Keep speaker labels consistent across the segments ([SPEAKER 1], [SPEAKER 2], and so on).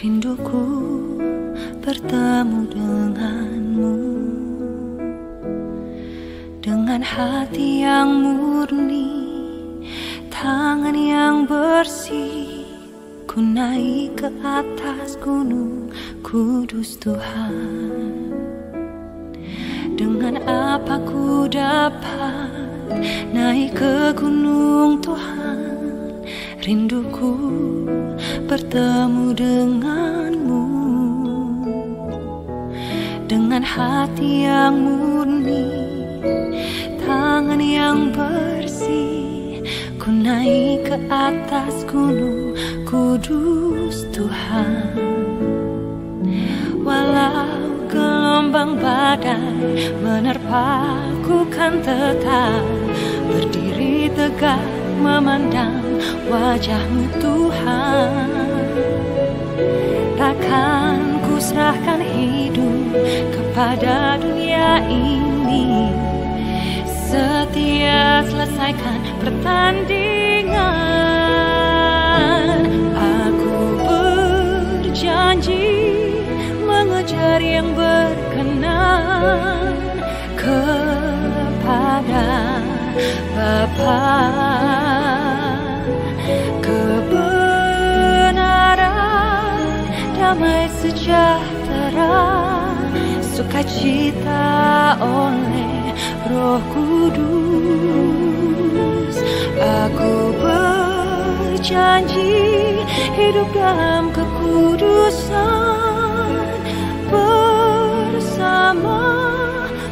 [SPEAKER 1] Rinduku bertemu denganmu, dengan hati yang murni, tangan yang bersih. Ku naik ke atas gunung kudus Tuhan. Dengan apa ku dapat naik ke gunung Tuhan? Rinduku bertemu denganmu, dengan hati yang murni, tangan yang bersih. Ku naik ke atas gunung kudus Tuhan. Walau gelombang badai menerpaku, kan tetap berdiri tegak memandang wajah-Mu Tuhan. Takkan ku serahkan hidup kepada dunia ini, setia selesaikan pertandingan. Aku berjanji mengejar yang berkenan kepada Bapa. Kebenaran, damai sejahtera, sukacita oleh Roh Kudus. Aku berjanji hidup dalam kekudusan bersama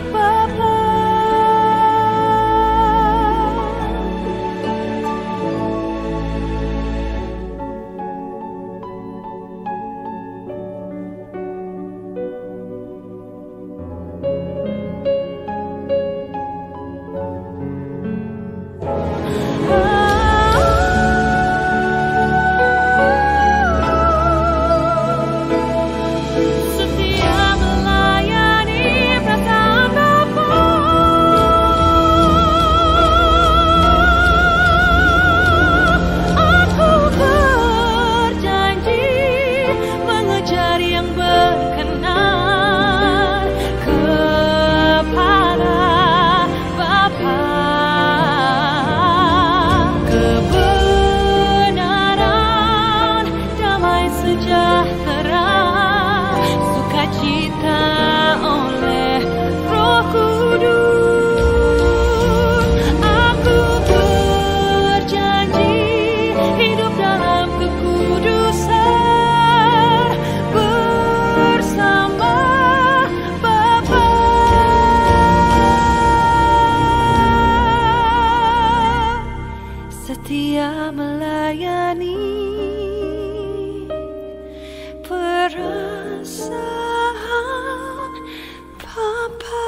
[SPEAKER 1] Bapa. Setia melayani perasaan Bapa.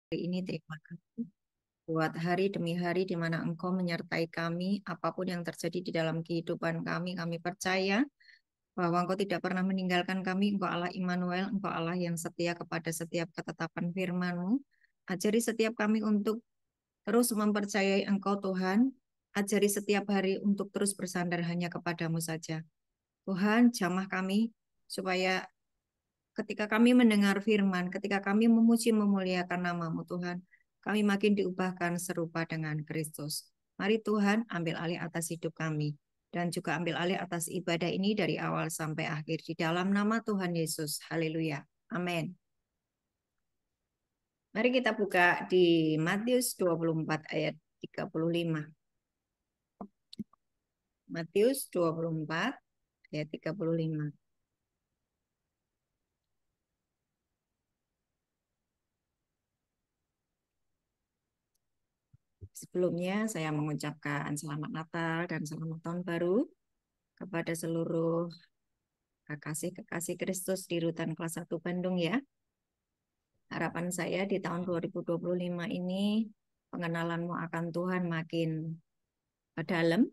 [SPEAKER 2] Hari ini terima kasih buat hari demi hari di mana Engkau menyertai kami, apapun yang terjadi di dalam kehidupan kami percaya bahwa Engkau tidak pernah meninggalkan kami. Engkau Allah Immanuel, Engkau Allah yang setia kepada setiap ketetapan firman-Mu. Ajari setiap kami untuk terus mempercayai Engkau Tuhan. Ajari setiap hari untuk terus bersandar hanya kepadamu saja. Tuhan, jamah kami supaya ketika kami mendengar firman, ketika kami memuji memuliakan nama-Mu Tuhan, kami makin diubahkan serupa dengan Kristus. Mari Tuhan ambil alih atas hidup kami dan juga ambil alih atas ibadah ini dari awal sampai akhir di dalam nama Tuhan Yesus. Haleluya. Amin. Mari kita buka di Matius 24 ayat 35. Matius 24 ayat 35. Sebelumnya saya mengucapkan selamat Natal dan selamat Tahun Baru kepada seluruh kekasih-kekasih Kristus di Rutan kelas 1 Bandung ya. Harapan saya di tahun 2025 ini pengenalanmu akan Tuhan makin dalam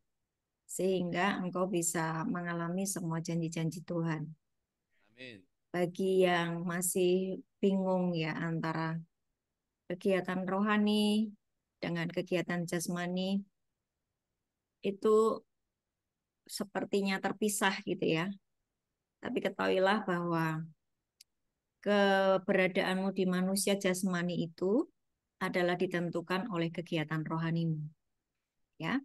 [SPEAKER 2] sehingga engkau bisa mengalami semua janji-janji Tuhan.
[SPEAKER 3] Amin.
[SPEAKER 2] Bagi yang masih bingung ya antara kegiatan rohani dengan kegiatan jasmani, itu sepertinya terpisah gitu ya. Tapi ketahuilah bahwa keberadaanmu di manusia jasmani itu adalah ditentukan oleh kegiatan rohanimu. Ya.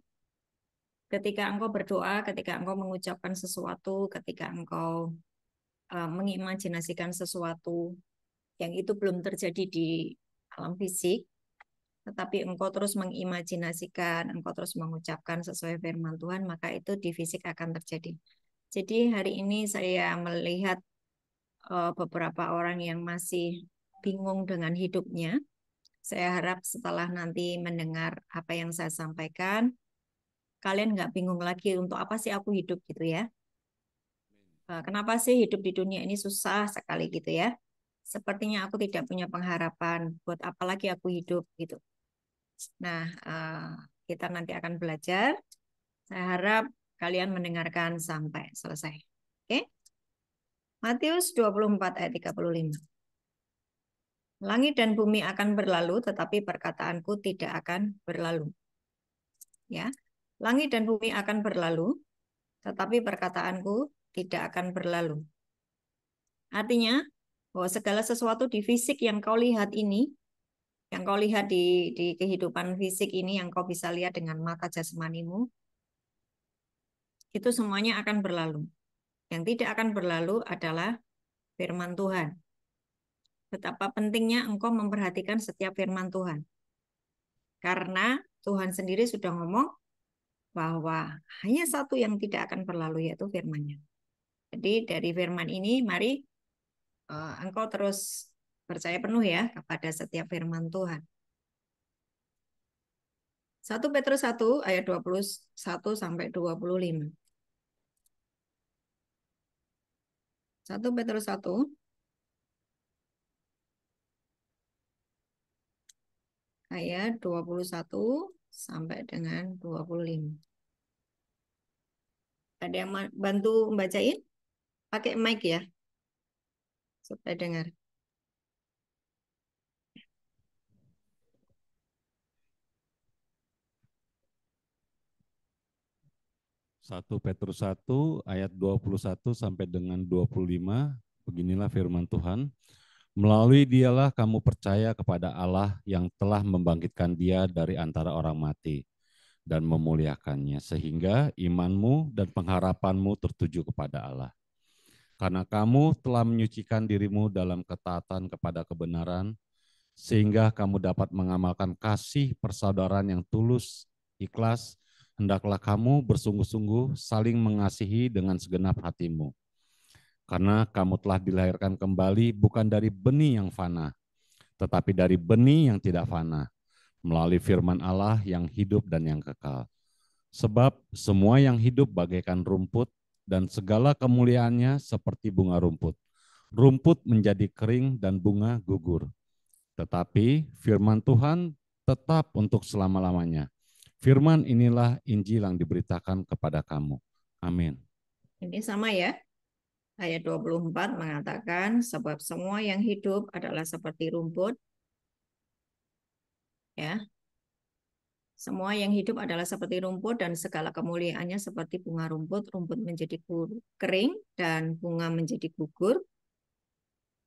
[SPEAKER 2] Ketika engkau berdoa, ketika engkau mengucapkan sesuatu, ketika engkau mengimajinasikan sesuatu yang itu belum terjadi di alam fisik, tetapi engkau terus mengimajinasikan, engkau terus mengucapkan sesuai firman Tuhan, maka itu di fisik akan terjadi. Jadi hari ini saya melihat beberapa orang yang masih bingung dengan hidupnya. Saya harap setelah nanti mendengar apa yang saya sampaikan, kalian nggak bingung lagi untuk apa sih aku hidup gitu ya. Kenapa sih hidup di dunia ini susah sekali gitu ya. Sepertinya aku tidak punya pengharapan, buat apa lagi aku hidup gitu. Nah, kita nanti akan belajar. Saya harap kalian mendengarkan sampai selesai. Oke? Matius 24 ayat 35. Langit dan bumi akan berlalu, tetapi perkataanku tidak akan berlalu. Ya, langit dan bumi akan berlalu, tetapi perkataanku tidak akan berlalu. Artinya, bahwa segala sesuatu di fisik yang kau lihat ini, yang kau lihat di kehidupan fisik ini, yang kau bisa lihat dengan mata jasmanimu, itu semuanya akan berlalu. Yang tidak akan berlalu adalah firman Tuhan. Betapa pentingnya engkau memperhatikan setiap firman Tuhan. Karena Tuhan sendiri sudah ngomong bahwa hanya satu yang tidak akan berlalu, yaitu firman-Nya. Jadi dari firman ini, mari engkau terus percaya penuh ya kepada setiap firman Tuhan. 1 Petrus 1 ayat 21 sampai 25. 1 Petrus 1 ayat 21 sampai dengan 25. Ada yang bantu membacain? Pakai mic ya, supaya dengar.
[SPEAKER 3] 1 Petrus 1 ayat 21 sampai dengan 25, beginilah firman Tuhan. Melalui dialah kamu percaya kepada Allah yang telah membangkitkan dia dari antara orang mati dan memuliakannya, sehingga imanmu dan pengharapanmu tertuju kepada Allah. Karena kamu telah menyucikan dirimu dalam ketaatan kepada kebenaran, sehingga kamu dapat mengamalkan kasih persaudaraan yang tulus, ikhlas. Hendaklah kamu bersungguh-sungguh saling mengasihi dengan segenap hatimu. Karena kamu telah dilahirkan kembali bukan dari benih yang fana, tetapi dari benih yang tidak fana, melalui firman Allah yang hidup dan yang kekal. Sebab semua yang hidup bagaikan rumput, dan segala kemuliaannya seperti bunga rumput. Rumput menjadi kering dan bunga gugur. Tetapi firman Tuhan tetap untuk selama-lamanya. Firman inilah Injil yang diberitakan kepada kamu. Amin.
[SPEAKER 2] Ini sama ya. Ayat 24 mengatakan, sebab semua yang hidup adalah seperti rumput. Ya. Semua yang hidup adalah seperti rumput dan segala kemuliaannya seperti bunga rumput. Rumput menjadi kering dan bunga menjadi gugur.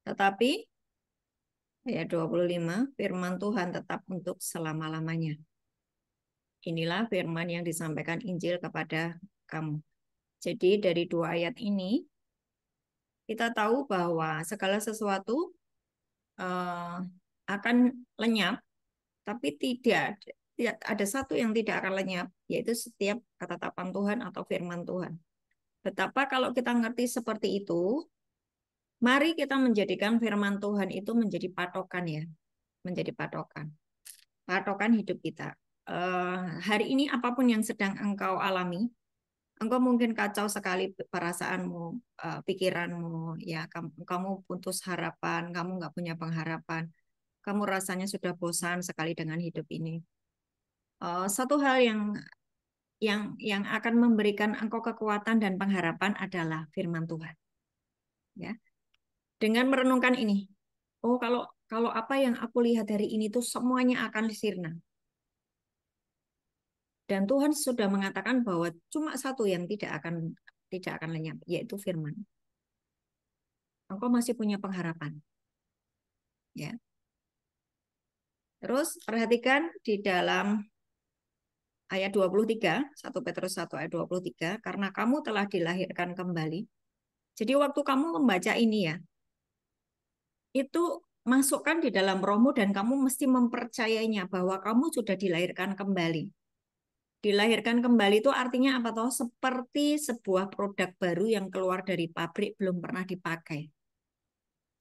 [SPEAKER 2] Tetapi ayat 25, firman Tuhan tetap untuk selama-lamanya. Inilah firman yang disampaikan Injil kepada kamu. Jadi dari dua ayat ini, kita tahu bahwa segala sesuatu akan lenyap, tapi tidak ada satu yang tidak akan lenyap, yaitu setiap ketetapan Tuhan atau firman Tuhan. Betapa kalau kita ngerti seperti itu, mari kita menjadikan firman Tuhan itu menjadi patokan ya, menjadi patokan hidup kita. Hari ini apapun yang sedang engkau alami, Engkau mungkin kacau sekali perasaanmu, pikiranmu, ya kamu putus harapan, kamu nggak punya pengharapan, kamu rasanya sudah bosan sekali dengan hidup ini. Satu hal yang akan memberikan engkau kekuatan dan pengharapan adalah firman Tuhan. Ya, dengan merenungkan ini, oh kalau apa yang aku lihat hari ini tuh semuanya akan sirna. Dan Tuhan sudah mengatakan bahwa cuma satu yang tidak akan lenyap, yaitu firman. Engkau masih punya pengharapan. Ya. Terus perhatikan di dalam ayat 23, 1 Petrus 1 ayat 23, karena kamu telah dilahirkan kembali. Jadi waktu kamu membaca ini ya, itu masukkan di dalam rohmu dan kamu mesti mempercayainya bahwa kamu sudah dilahirkan kembali. Dilahirkan kembali itu artinya apa toh? Seperti sebuah produk baru yang keluar dari pabrik belum pernah dipakai.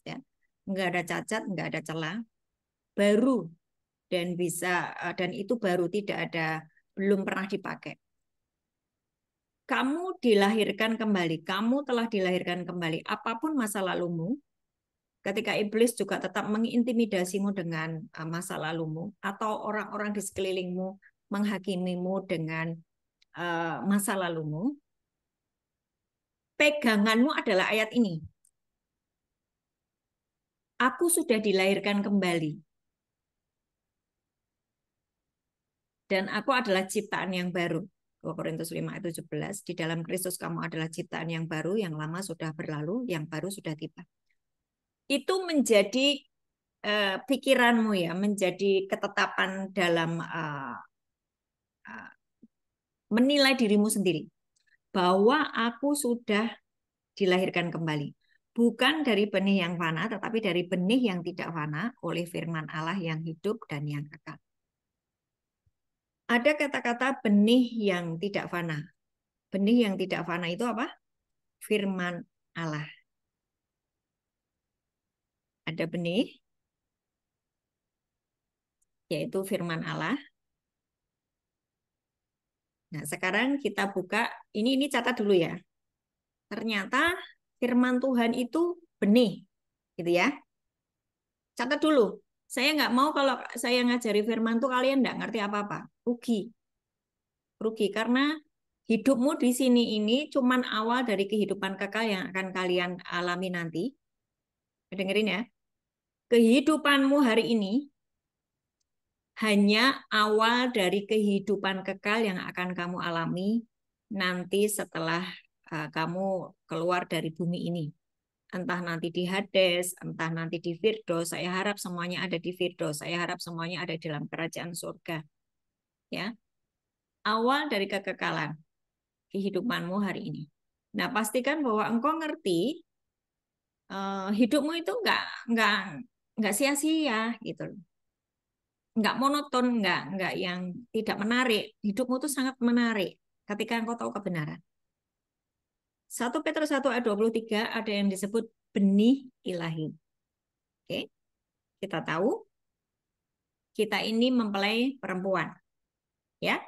[SPEAKER 2] Ya. Nggak ada cacat, nggak ada celah, baru dan itu baru, tidak ada, belum pernah dipakai. Kamu dilahirkan kembali, kamu telah dilahirkan kembali. Apapun masa lalumu, ketika iblis juga tetap mengintimidasimu dengan masa lalumu, atau orang-orang di sekelilingmu menghakimimu dengan masa lalumu, peganganmu adalah ayat ini. Aku sudah dilahirkan kembali. Dan aku adalah ciptaan yang baru. 2 Korintus 5 ayat 17. Di dalam Kristus kamu adalah ciptaan yang baru, yang lama sudah berlalu, yang baru sudah tiba. Itu menjadi pikiranmu ya, menjadi ketetapan dalam menilai dirimu sendiri. Bahwa aku sudah dilahirkan kembali. Bukan dari benih yang fana, tetapi dari benih yang tidak fana oleh firman Allah yang hidup dan yang kekal. Ada kata-kata benih yang tidak fana. Benih yang tidak fana itu apa? Firman Allah. Ada benih, yaitu firman Allah. Nah, sekarang kita buka, ini catat dulu ya. Ternyata firman Tuhan itu benih, gitu ya. Catat dulu. Saya nggak mau kalau saya ngajari firman tuh kalian nggak ngerti apa-apa. Rugi. Rugi karena hidupmu di sini ini cuman awal dari kehidupan kekal yang akan kalian alami nanti. Dengerin ya. Kehidupanmu hari ini hanya awal dari kehidupan kekal yang akan kamu alami nanti setelah kamu keluar dari bumi ini. Entah nanti di Hades, entah nanti di Firdaus. Saya harap semuanya ada di Firdaus. Saya harap semuanya ada di dalam kerajaan surga. Ya, awal dari kekekalan kehidupanmu hari ini. Nah, pastikan bahwa engkau ngerti hidupmu itu nggak sia-sia gitu loh. Nggak monoton, nggak yang tidak menarik. Hidupmu itu sangat menarik ketika engkau tahu kebenaran. 1 Petrus 1 ayat 23 ada yang disebut benih ilahi. Oke. Kita tahu kita ini mempelai perempuan. Ya.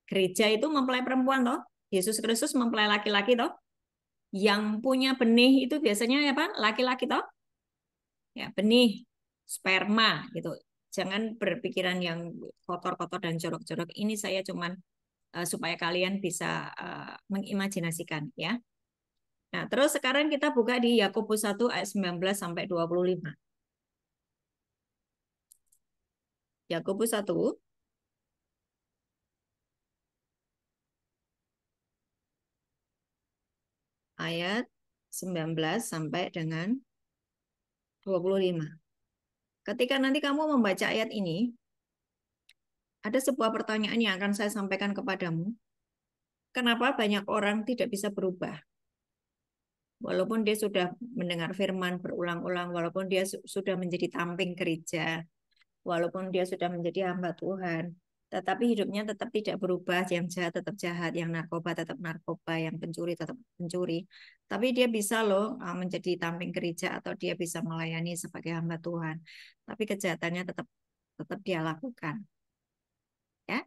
[SPEAKER 2] Gereja itu mempelai perempuan toh. Yesus Kristus mempelai laki-laki toh. Yang punya benih itu biasanya apa? Laki-laki toh. Ya, benih sperma gitu. Jangan berpikiran yang kotor-kotor dan jorok-jorok. Ini saya cuman supaya kalian bisa mengimajinasikan ya. Nah, terus sekarang kita buka di Yakobus 1 ayat 19 sampai 25. Yakobus 1 ayat 19 sampai dengan 25. Ketika nanti kamu membaca ayat ini, ada sebuah pertanyaan yang akan saya sampaikan kepadamu. Kenapa banyak orang tidak bisa berubah? Walaupun dia sudah mendengar firman berulang-ulang, walaupun dia sudah menjadi tamping gereja, walaupun dia sudah menjadi hamba Tuhan, tetapi hidupnya tetap tidak berubah, yang jahat tetap jahat, yang narkoba tetap narkoba, yang pencuri tetap pencuri. Tapi dia bisa loh menjadi tamping gereja atau dia bisa melayani sebagai hamba Tuhan. Tapi kejahatannya tetap dia lakukan. Ya.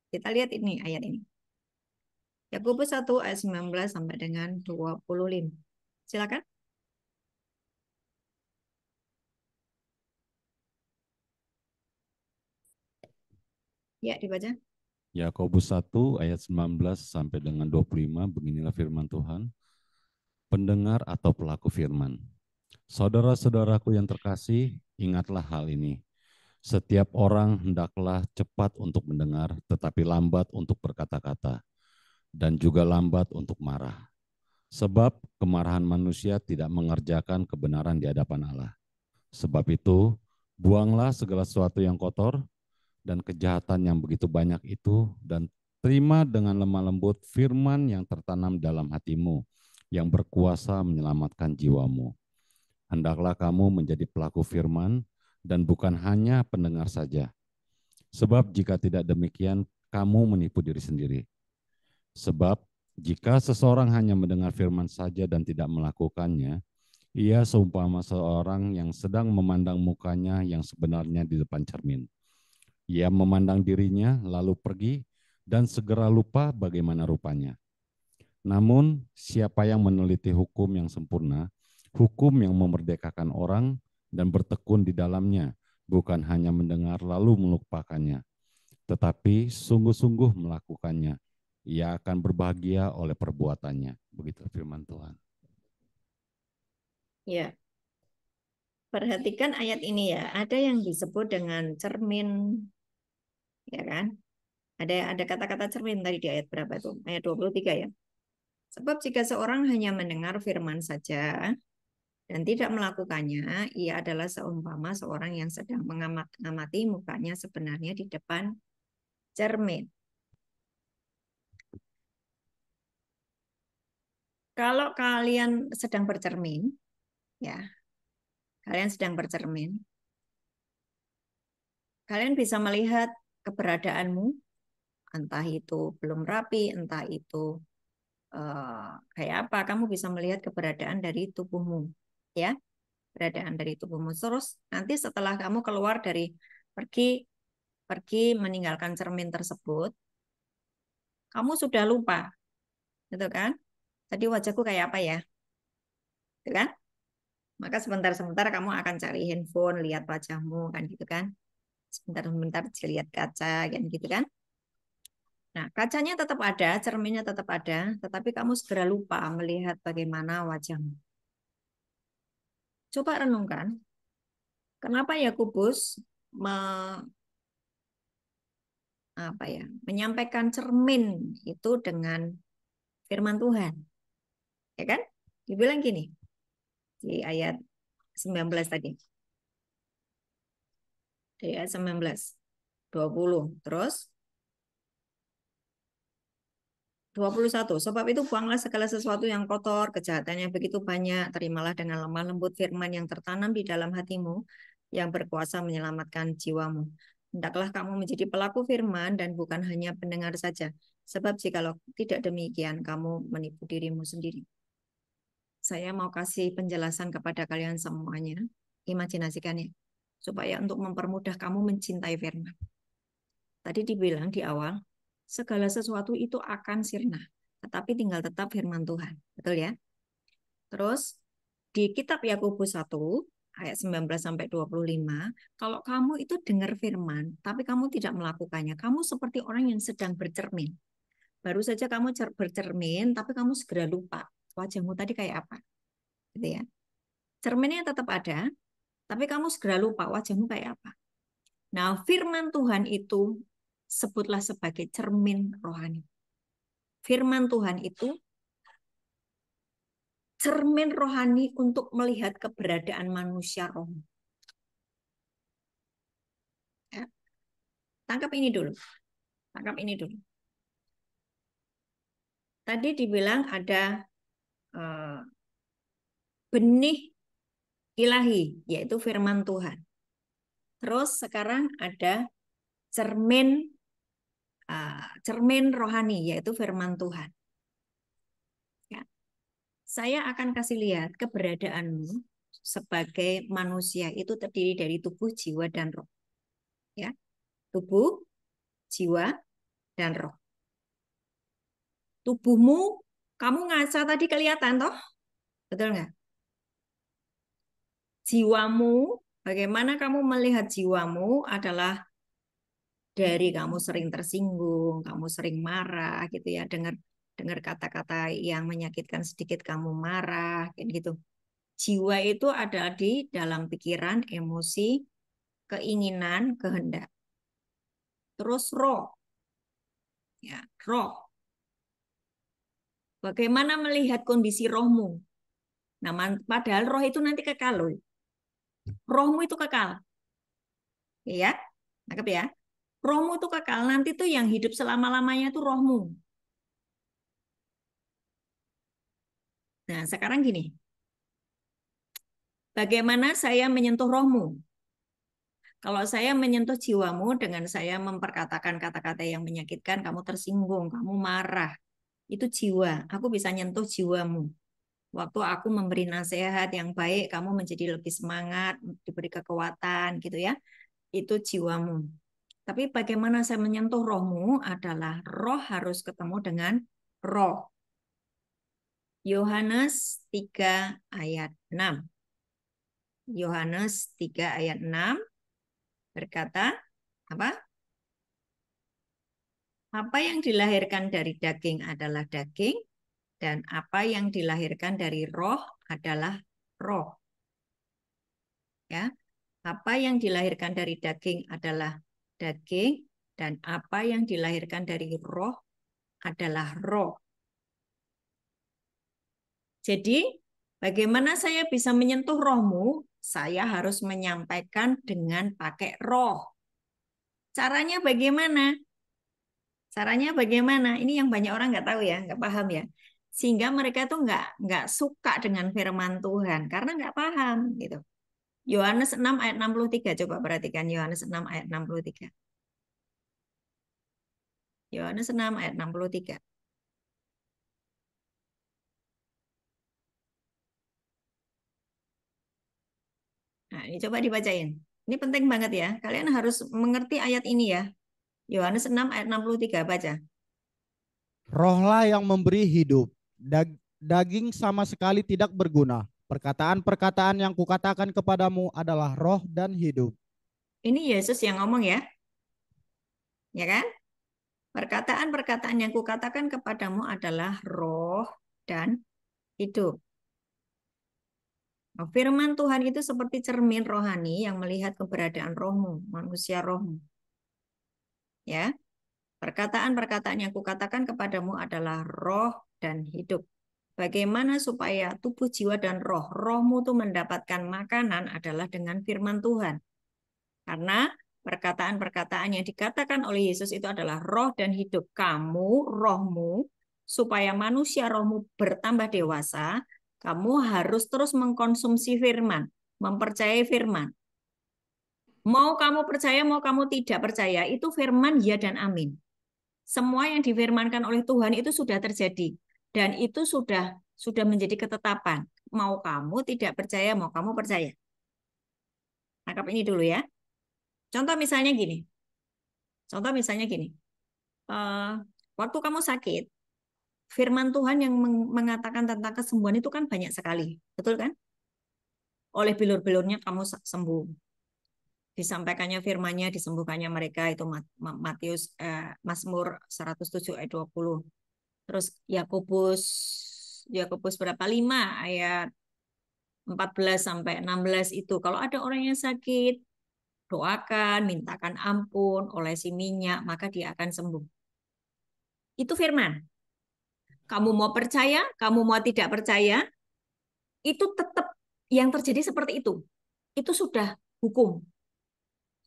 [SPEAKER 2] Kita lihat ini ayat ini. Yakobus 1 ayat 19 sampai dengan 25. Silakan. Ya, dibaca.
[SPEAKER 3] Yakobus 1 ayat 19 sampai dengan 25, beginilah firman Tuhan. Pendengar atau pelaku firman. Saudara-saudaraku yang terkasih, ingatlah hal ini. Setiap orang hendaklah cepat untuk mendengar, tetapi lambat untuk berkata-kata, dan juga lambat untuk marah. Sebab kemarahan manusia tidak mengerjakan kebenaran di hadapan Allah. Sebab itu, buanglah segala sesuatu yang kotor dan kejahatan yang begitu banyak itu, dan terima dengan lemah lembut firman yang tertanam dalam hatimu, yang berkuasa menyelamatkan jiwamu. Hendaklah kamu menjadi pelaku firman dan bukan hanya pendengar saja. Sebab jika tidak demikian, kamu menipu diri sendiri. Sebab jika seseorang hanya mendengar firman saja dan tidak melakukannya, ia seumpama seorang yang sedang memandang mukanya yang sebenarnya di depan cermin. Ia memandang dirinya lalu pergi dan segera lupa bagaimana rupanya. Namun siapa yang meneliti hukum yang sempurna, hukum yang memerdekakan orang dan bertekun di dalamnya, bukan hanya mendengar lalu melupakannya, tetapi sungguh-sungguh melakukannya, ia akan berbahagia oleh perbuatannya. Begitu firman Tuhan.
[SPEAKER 2] Ya. Perhatikan ayat ini ya. Ada yang disebut dengan cermin, ya kan? Ada kata-kata cermin tadi di ayat berapa itu? Ayat 23 ya. Sebab jika seorang hanya mendengar firman saja dan tidak melakukannya, ia adalah seumpama seorang yang sedang mengamati mukanya sebenarnya di depan cermin. Kalau kalian sedang bercermin, ya, kalian sedang bercermin, kalian bisa melihat keberadaanmu, entah itu belum rapi, entah itu kayak apa, kamu bisa melihat keberadaan dari tubuhmu, ya, keberadaan dari tubuhmu. Terus nanti setelah kamu keluar dari pergi meninggalkan cermin tersebut, kamu sudah lupa, gitu kan? Tadi wajahku kayak apa ya, gitu kan? Maka sebentar-sebentar kamu akan cari handphone, lihat wajahmu, kan gitu kan? Sebentar-sebentar lihat kaca, kan gitu kan? Nah, kacanya tetap ada, cerminnya tetap ada, tetapi kamu segera lupa melihat bagaimana wajahmu. Coba renungkan, kenapa Yakobus menyampaikan cermin itu dengan firman Tuhan. Ya kan? Dibilang gini, di ayat 19 tadi. Di ayat 19, 20, terus 21. Sebab itu buanglah segala sesuatu yang kotor, kejahatannya begitu banyak, terimalah dengan lemah lembut firman yang tertanam di dalam hatimu, yang berkuasa menyelamatkan jiwamu. Hendaklah kamu menjadi pelaku firman dan bukan hanya pendengar saja. Sebab jikalau tidak demikian, kamu menipu dirimu sendiri. Saya mau kasih penjelasan kepada kalian semuanya. Imajinasikannya. Supaya untuk mempermudah kamu mencintai firman. Tadi dibilang di awal, segala sesuatu itu akan sirna. Tetapi tinggal tetap firman Tuhan. Betul ya? Terus di kitab Yakobus 1 ayat 19-25, kalau kamu itu dengar firman, tapi kamu tidak melakukannya, kamu seperti orang yang sedang bercermin. Baru saja kamu bercermin, tapi kamu segera lupa wajahmu tadi kayak apa. Gitu ya. Cerminnya tetap ada, tapi kamu segera lupa wajahmu kayak apa. Nah, firman Tuhan itu sebutlah sebagai cermin rohani. Firman Tuhan itu cermin rohani untuk melihat keberadaan manusia roh. Ya. Tangkap ini dulu. Tangkap ini dulu. Tadi dibilang ada benih ilahi, yaitu firman Tuhan. Terus sekarang ada cermin rohani, yaitu firman Tuhan. Ya. Saya akan kasih lihat keberadaanmu sebagai manusia itu terdiri dari tubuh, jiwa, dan roh. Ya, tubuh, jiwa, dan roh. Tubuhmu, kamu ngaca tadi kelihatan toh? Betul nggak? Jiwamu, bagaimana kamu melihat jiwamu adalah dari kamu sering tersinggung, kamu sering marah gitu ya, dengar dengar kata-kata yang menyakitkan sedikit kamu marah kayak gitu. Jiwa itu ada di dalam pikiran, emosi, keinginan, kehendak. Terus roh, ya, roh. Bagaimana melihat kondisi rohmu? Nah, padahal roh itu nanti kekal loh. Rohmu itu kekal, ya, nangkep ya. Rohmu itu kekal, nanti tuh yang hidup selama-lamanya tuh rohmu. Nah, sekarang gini, bagaimana saya menyentuh rohmu? Kalau saya menyentuh jiwamu dengan saya memperkatakan kata-kata yang menyakitkan, kamu tersinggung, kamu marah, itu jiwa. Aku bisa nyentuh jiwamu. Waktu aku memberi nasihat yang baik, kamu menjadi lebih semangat, diberi kekuatan gitu ya. Itu jiwamu. Tapi bagaimana saya menyentuh rohmu adalah roh harus ketemu dengan roh. Yohanes 3 ayat 6. Yohanes 3 ayat 6 berkata, apa? Apa yang dilahirkan dari daging adalah daging, dan apa yang dilahirkan dari roh adalah roh. Ya, apa yang dilahirkan dari daging adalah daging, dan apa yang dilahirkan dari roh adalah roh. Jadi, bagaimana saya bisa menyentuh rohmu? Saya harus menyampaikan dengan pakai roh. Caranya bagaimana? Caranya bagaimana? Ini yang banyak orang nggak tahu ya, nggak paham ya. Sehingga mereka tuh nggak suka dengan firman Tuhan karena nggak paham gitu. Yohanes 6 ayat 63, coba perhatikan Yohanes 6 ayat 63. Yohanes 6 ayat 63. Nah, ini coba dibacain. Ini penting banget ya. Kalian harus mengerti ayat ini ya. Yohanes 6 ayat 63, baca.
[SPEAKER 4] Rohlah yang memberi hidup. Daging sama sekali tidak berguna. Perkataan-perkataan yang kukatakan kepadamu adalah roh dan hidup.
[SPEAKER 2] Ini Yesus yang ngomong ya. Ya kan? Perkataan-perkataan yang kukatakan kepadamu adalah roh dan hidup. Nah, firman Tuhan itu seperti cermin rohani yang melihat keberadaan rohmu, manusia rohmu. Ya, perkataan-perkataan yang kukatakan kepadamu adalah roh dan hidup. Bagaimana supaya tubuh, jiwa, dan rohmu itu mendapatkan makanan adalah dengan firman Tuhan. Karena perkataan-perkataan yang dikatakan oleh Yesus itu adalah roh dan hidup. Kamu, rohmu, supaya manusia rohmu bertambah dewasa, kamu harus terus mengkonsumsi firman, mempercayai firman. Mau kamu percaya, mau kamu tidak percaya, itu firman ya dan amin. Semua yang difirmankan oleh Tuhan itu sudah terjadi dan itu sudah menjadi ketetapan. Mau kamu tidak percaya, mau kamu percaya. Tangkap ini dulu ya. Contoh misalnya gini. Eh, waktu kamu sakit, firman Tuhan yang mengatakan tentang kesembuhan itu kan banyak sekali. Betul kan? Oleh bilur-bilurnya kamu sembuh. Disampaikannya firman-Nya, disembuhkannya mereka itu Matius Mazmur 107 ayat 20. Terus Yakobus berapa? 5 ayat 14 sampai 16 itu. Kalau ada orang yang sakit, doakan, mintakan ampun, olesi minyak, maka dia akan sembuh. Itu firman. Kamu mau percaya, kamu mau tidak percaya, itu tetap yang terjadi seperti itu. Itu sudah hukum.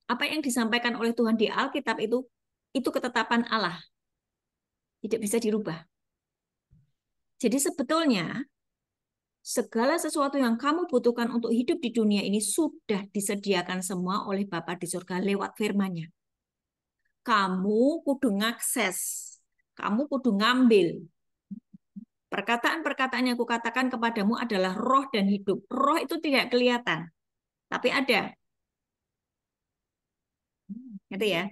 [SPEAKER 2] Apa yang disampaikan oleh Tuhan di Alkitab itu ketetapan Allah. Tidak bisa dirubah. Jadi sebetulnya segala sesuatu yang kamu butuhkan untuk hidup di dunia ini sudah disediakan semua oleh Bapa di surga lewat firman-Nya. Kamu kudu ngakses, kamu kudu ngambil. Perkataan-perkataan yang kukatakan kepadamu adalah roh dan hidup. Roh itu tidak kelihatan, tapi ada. Gitu ya.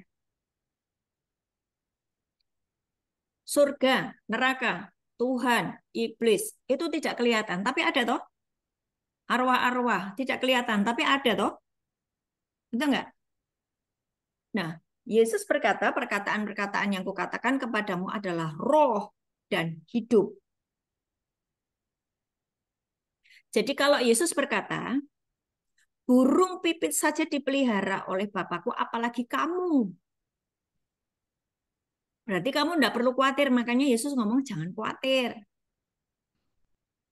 [SPEAKER 2] Surga, neraka, Tuhan, iblis, itu tidak kelihatan, tapi ada toh. Arwah-arwah tidak kelihatan, tapi ada toh. Betul nggak? Nah, Yesus berkata, perkataan-perkataan yang kukatakan kepadamu adalah roh dan hidup. Jadi kalau Yesus berkata, burung pipit saja dipelihara oleh Bapakku, apalagi kamu. Berarti kamu enggak perlu khawatir, makanya Yesus ngomong jangan khawatir.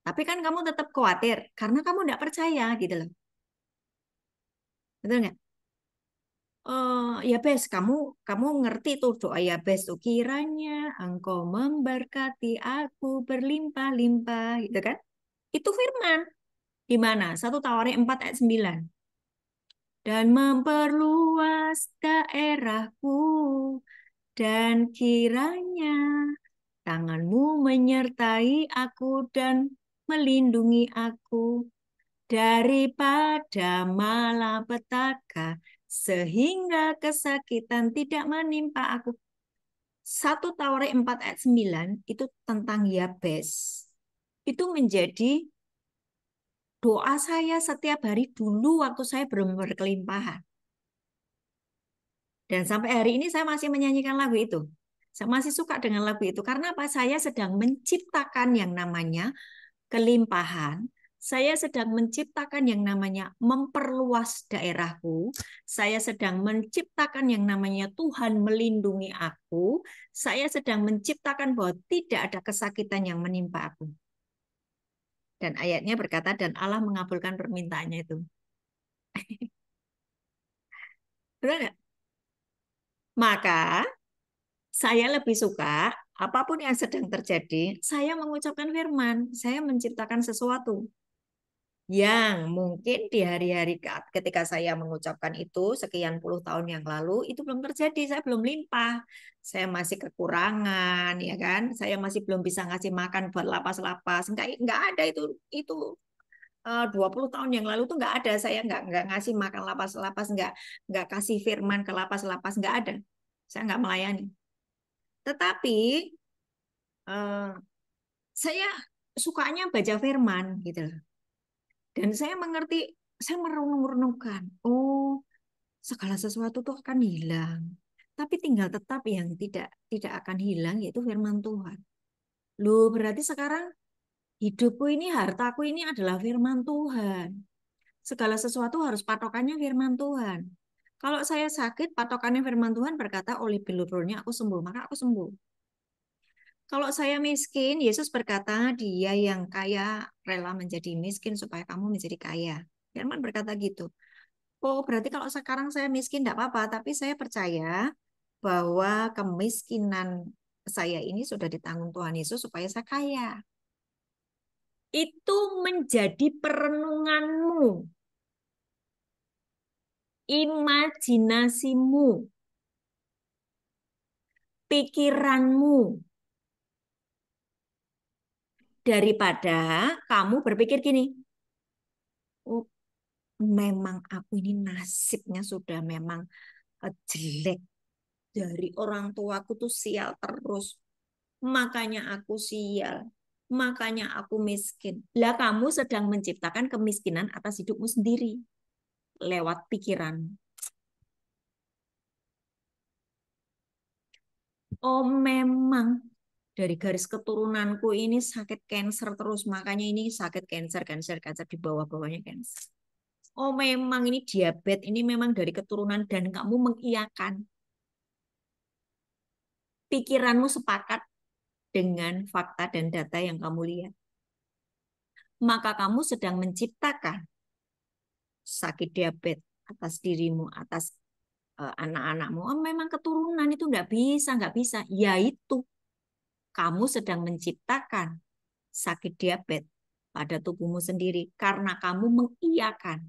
[SPEAKER 2] Tapi kan kamu tetap khawatir, karena kamu enggak percaya gitu loh. Betul nggak? Yabes, kamu ngerti tuh doa Yabes tuh, kiranya engkau memberkati aku berlimpah-limpah gitu kan? Itu firman. Di mana? 1 Tawarik 4 ayat 9. Dan memperluas daerahku, dan kiranya tanganmu menyertai aku dan melindungi aku daripada malapetaka, sehingga kesakitan tidak menimpa aku. 1 Tawarik 4 ayat 9 itu tentang Yabes. Itu menjadi doa saya setiap hari dulu waktu saya belum berkelimpahan. Dan sampai hari ini saya masih menyanyikan lagu itu. Saya masih suka dengan lagu itu. Karena apa? Saya sedang menciptakan yang namanya kelimpahan. Saya sedang menciptakan yang namanya memperluas daerahku. Saya sedang menciptakan yang namanya Tuhan melindungi aku. Saya sedang menciptakan bahwa tidak ada kesakitan yang menimpa aku. Dan ayatnya berkata, dan Allah mengabulkan permintaannya itu. Betul nggak? Maka saya lebih suka apapun yang sedang terjadi, saya mengucapkan firman, saya menciptakan sesuatu yang mungkin di hari-hari ketika saya mengucapkan itu sekian puluh tahun yang lalu itu belum terjadi, saya belum limpah, saya masih kekurangan, ya kan? Saya masih belum bisa ngasih makan buat lapas-lapas, nggak ada itu 20 tahun yang lalu tuh nggak ada, saya nggak ngasih makan lapas-lapas, nggak kasih firman ke lapas-lapas, nggak ada, saya nggak melayani. Tetapi saya sukanya baca firman gitu loh. Dan saya mengerti, saya merenung-renungkan, oh segala sesuatu tuh akan hilang. Tapi tinggal tetap yang tidak akan hilang yaitu firman Tuhan. Loh, berarti sekarang hidupku ini, hartaku ini adalah firman Tuhan. Segala sesuatu harus patokannya firman Tuhan. Kalau saya sakit, patokannya firman Tuhan berkata, oleh bilur-bilurnya aku sembuh, maka aku sembuh. Kalau saya miskin, Yesus berkata, dia yang kaya rela menjadi miskin supaya kamu menjadi kaya. Firman berkata gitu. Oh, berarti kalau sekarang saya miskin tidak apa-apa, tapi saya percaya bahwa kemiskinan saya ini sudah ditanggung Tuhan Yesus supaya saya kaya. Itu menjadi perenunganmu, imajinasimu, pikiranmu, daripada kamu berpikir gini, oh, memang aku ini nasibnya sudah memang jelek, dari orang tuaku tuh sial terus, makanya aku sial, makanya aku miskin. Lah kamu sedang menciptakan kemiskinan atas hidupmu sendiri lewat pikiran. Oh memang dari garis keturunanku ini sakit kanker terus, makanya ini sakit kanker di bawah-bawahnya kanker. Oh memang ini diabetes, ini memang dari keturunan, dan kamu mengiyakan. Pikiranmu sepakat dengan fakta dan data yang kamu lihat. Maka kamu sedang menciptakan sakit diabetes atas dirimu, atas anak-anakmu. Oh, memang keturunan itu nggak bisa. Yaitu kamu sedang menciptakan sakit diabetes pada tubuhmu sendiri karena kamu mengiyakan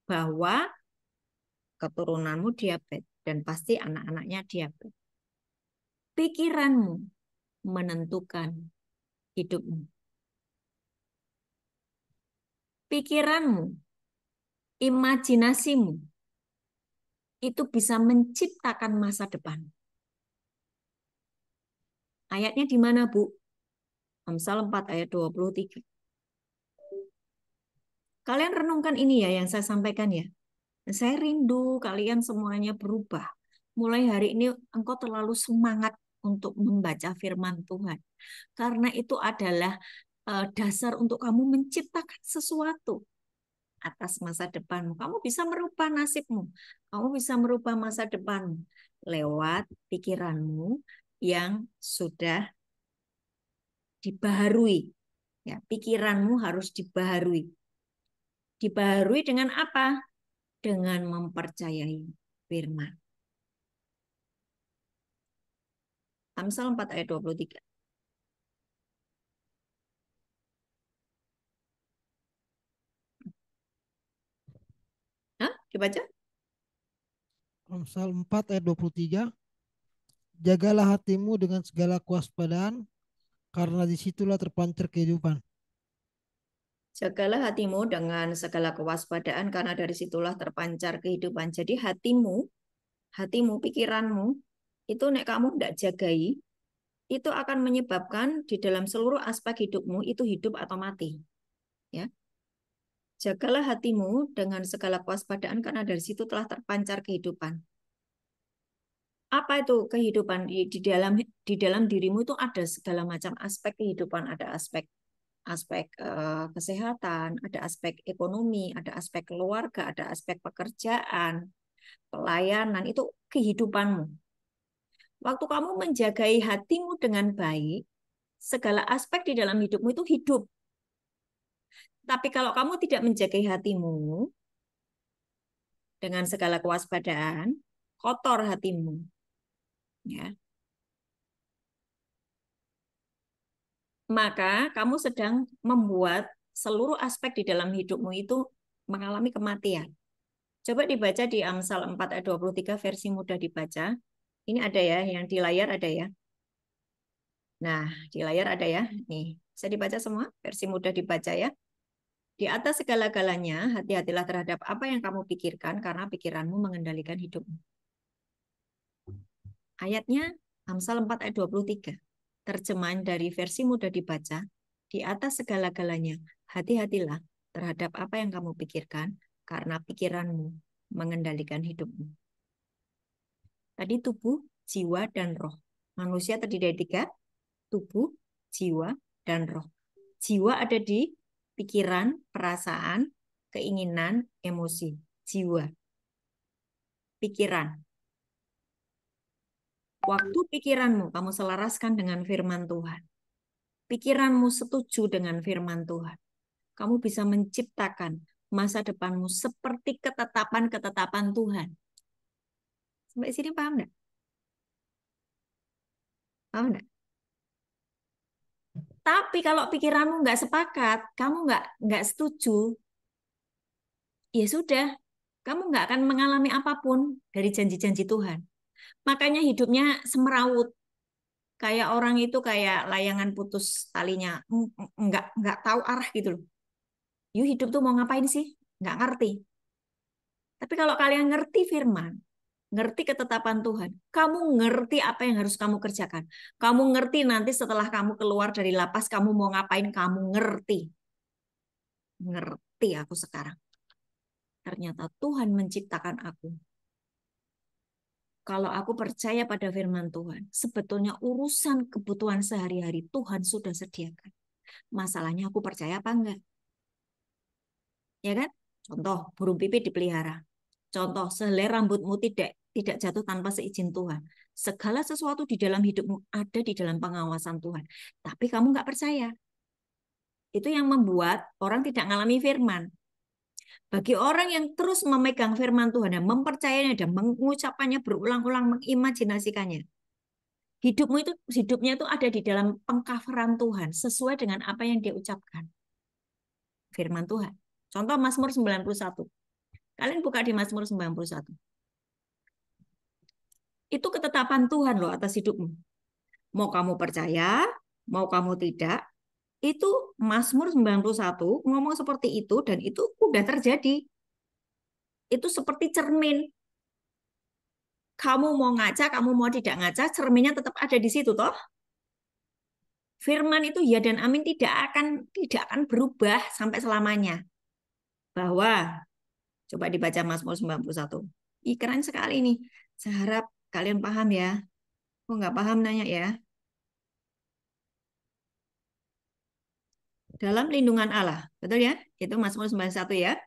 [SPEAKER 2] bahwa keturunanmu diabetes dan pasti anak-anaknya diabetes. Pikiranmu menentukan hidupmu. Pikiranmu, imajinasimu itu bisa menciptakan masa depan. Ayatnya di mana, Bu? Amsal 4 ayat 23. Kalian renungkan ini ya yang saya sampaikan ya. Saya rindu kalian semuanya berubah. Mulai hari ini engkau terlalu semangat untuk membaca firman Tuhan. Karena itu adalah dasar untuk kamu menciptakan sesuatu atas masa depanmu. Kamu bisa merubah nasibmu. Kamu bisa merubah masa depanmu lewat pikiranmu yang sudah dibaharui. Ya, pikiranmu harus dibaharui. Dibaharui dengan apa? Dengan mempercayai firman. Amsal 4 ayat 23. Hah? Dibaca?
[SPEAKER 5] Amsal 4 ayat 23. Jagalah hatimu dengan segala kewaspadaan, karena disitulah terpancar kehidupan.
[SPEAKER 2] Jagalah hatimu dengan segala kewaspadaan, karena dari situlah terpancar kehidupan. Jadi hatimu, pikiranmu, itu nek kamu tidak jagai, itu akan menyebabkan di dalam seluruh aspek hidupmu itu hidup atau mati. Ya. Jagalah hatimu dengan segala kewaspadaan, karena dari situ telah terpancar kehidupan. Apa itu kehidupan? Di dalam dirimu itu ada segala macam aspek kehidupan, ada aspek kesehatan, ada aspek ekonomi, ada aspek keluarga, ada aspek pekerjaan, pelayanan, itu kehidupanmu. Waktu kamu menjagai hatimu dengan baik, segala aspek di dalam hidupmu itu hidup. Tapi kalau kamu tidak menjagai hatimu dengan segala kewaspadaan, kotor hatimu. Ya. Maka kamu sedang membuat seluruh aspek di dalam hidupmu itu mengalami kematian. Coba dibaca di Amsal 4 ayat 23 versi mudah dibaca. Ini ada ya, yang di layar ada ya. Nah, di layar ada ya. Nih, bisa dibaca semua, versi mudah dibaca ya. Di atas segala-galanya, hati-hatilah terhadap apa yang kamu pikirkan, karena pikiranmu mengendalikan hidupmu. Ayatnya Amsal 4 ayat 23. Terjemahan dari versi mudah dibaca, di atas segala-galanya, hati-hatilah terhadap apa yang kamu pikirkan, karena pikiranmu mengendalikan hidupmu. Tadi tubuh, jiwa, dan roh. Manusia terdiri dari 3, tubuh, jiwa, dan roh. Jiwa ada di pikiran, perasaan, keinginan, emosi. Jiwa. Pikiran. Waktu pikiranmu kamu selaraskan dengan firman Tuhan. Pikiranmu setuju dengan firman Tuhan. Kamu bisa menciptakan masa depanmu seperti ketetapan-ketetapan Tuhan. Sampai sini paham enggak? Paham enggak? Tapi kalau pikiranmu nggak sepakat, kamu nggak setuju, ya sudah, kamu nggak akan mengalami apapun dari janji-janji Tuhan. Makanya hidupnya semeraut, kayak orang itu kayak layangan putus talinya, nggak tahu arah gitu loh. Yuk hidup tuh mau ngapain sih? Nggak ngerti. Tapi kalau kalian ngerti firman, ngerti ketetapan Tuhan, kamu ngerti apa yang harus kamu kerjakan. Kamu ngerti nanti setelah kamu keluar dari lapas, kamu mau ngapain, kamu ngerti. Ngerti aku sekarang. Ternyata Tuhan menciptakan aku. Kalau aku percaya pada firman Tuhan, sebetulnya urusan kebutuhan sehari-hari Tuhan sudah sediakan. Masalahnya aku percaya apa enggak? Ya kan? Contoh, burung pipit dipelihara. Contoh, sehelai rambutmu tidak jatuh tanpa seizin Tuhan. Segala sesuatu di dalam hidupmu ada di dalam pengawasan Tuhan. Tapi kamu nggak percaya. Itu yang membuat orang tidak mengalami firman. Bagi orang yang terus memegang firman Tuhan dan mempercayainya dan mengucapkannya berulang-ulang, mengimajinasikannya, hidupnya itu ada di dalam pengcoveran Tuhan sesuai dengan apa yang dia ucapkan. Firman Tuhan. Contoh Mazmur 91. Kalian buka di Mazmur 91. Itu ketetapan Tuhan loh atas hidupmu. Mau kamu percaya, mau kamu tidak, itu Mazmur 91 ngomong seperti itu dan itu udah terjadi. Itu seperti cermin. Kamu mau ngaca, kamu mau tidak ngaca, cerminnya tetap ada di situ toh. Firman itu ya dan amin tidak akan berubah sampai selamanya. Bahwa coba dibaca Mazmur 91. Ih, keren sekali nih. Saya harap kalian paham ya. Kok nggak paham nanya ya. Dalam lindungan Allah. Betul ya? Itu Mazmur 91 ya.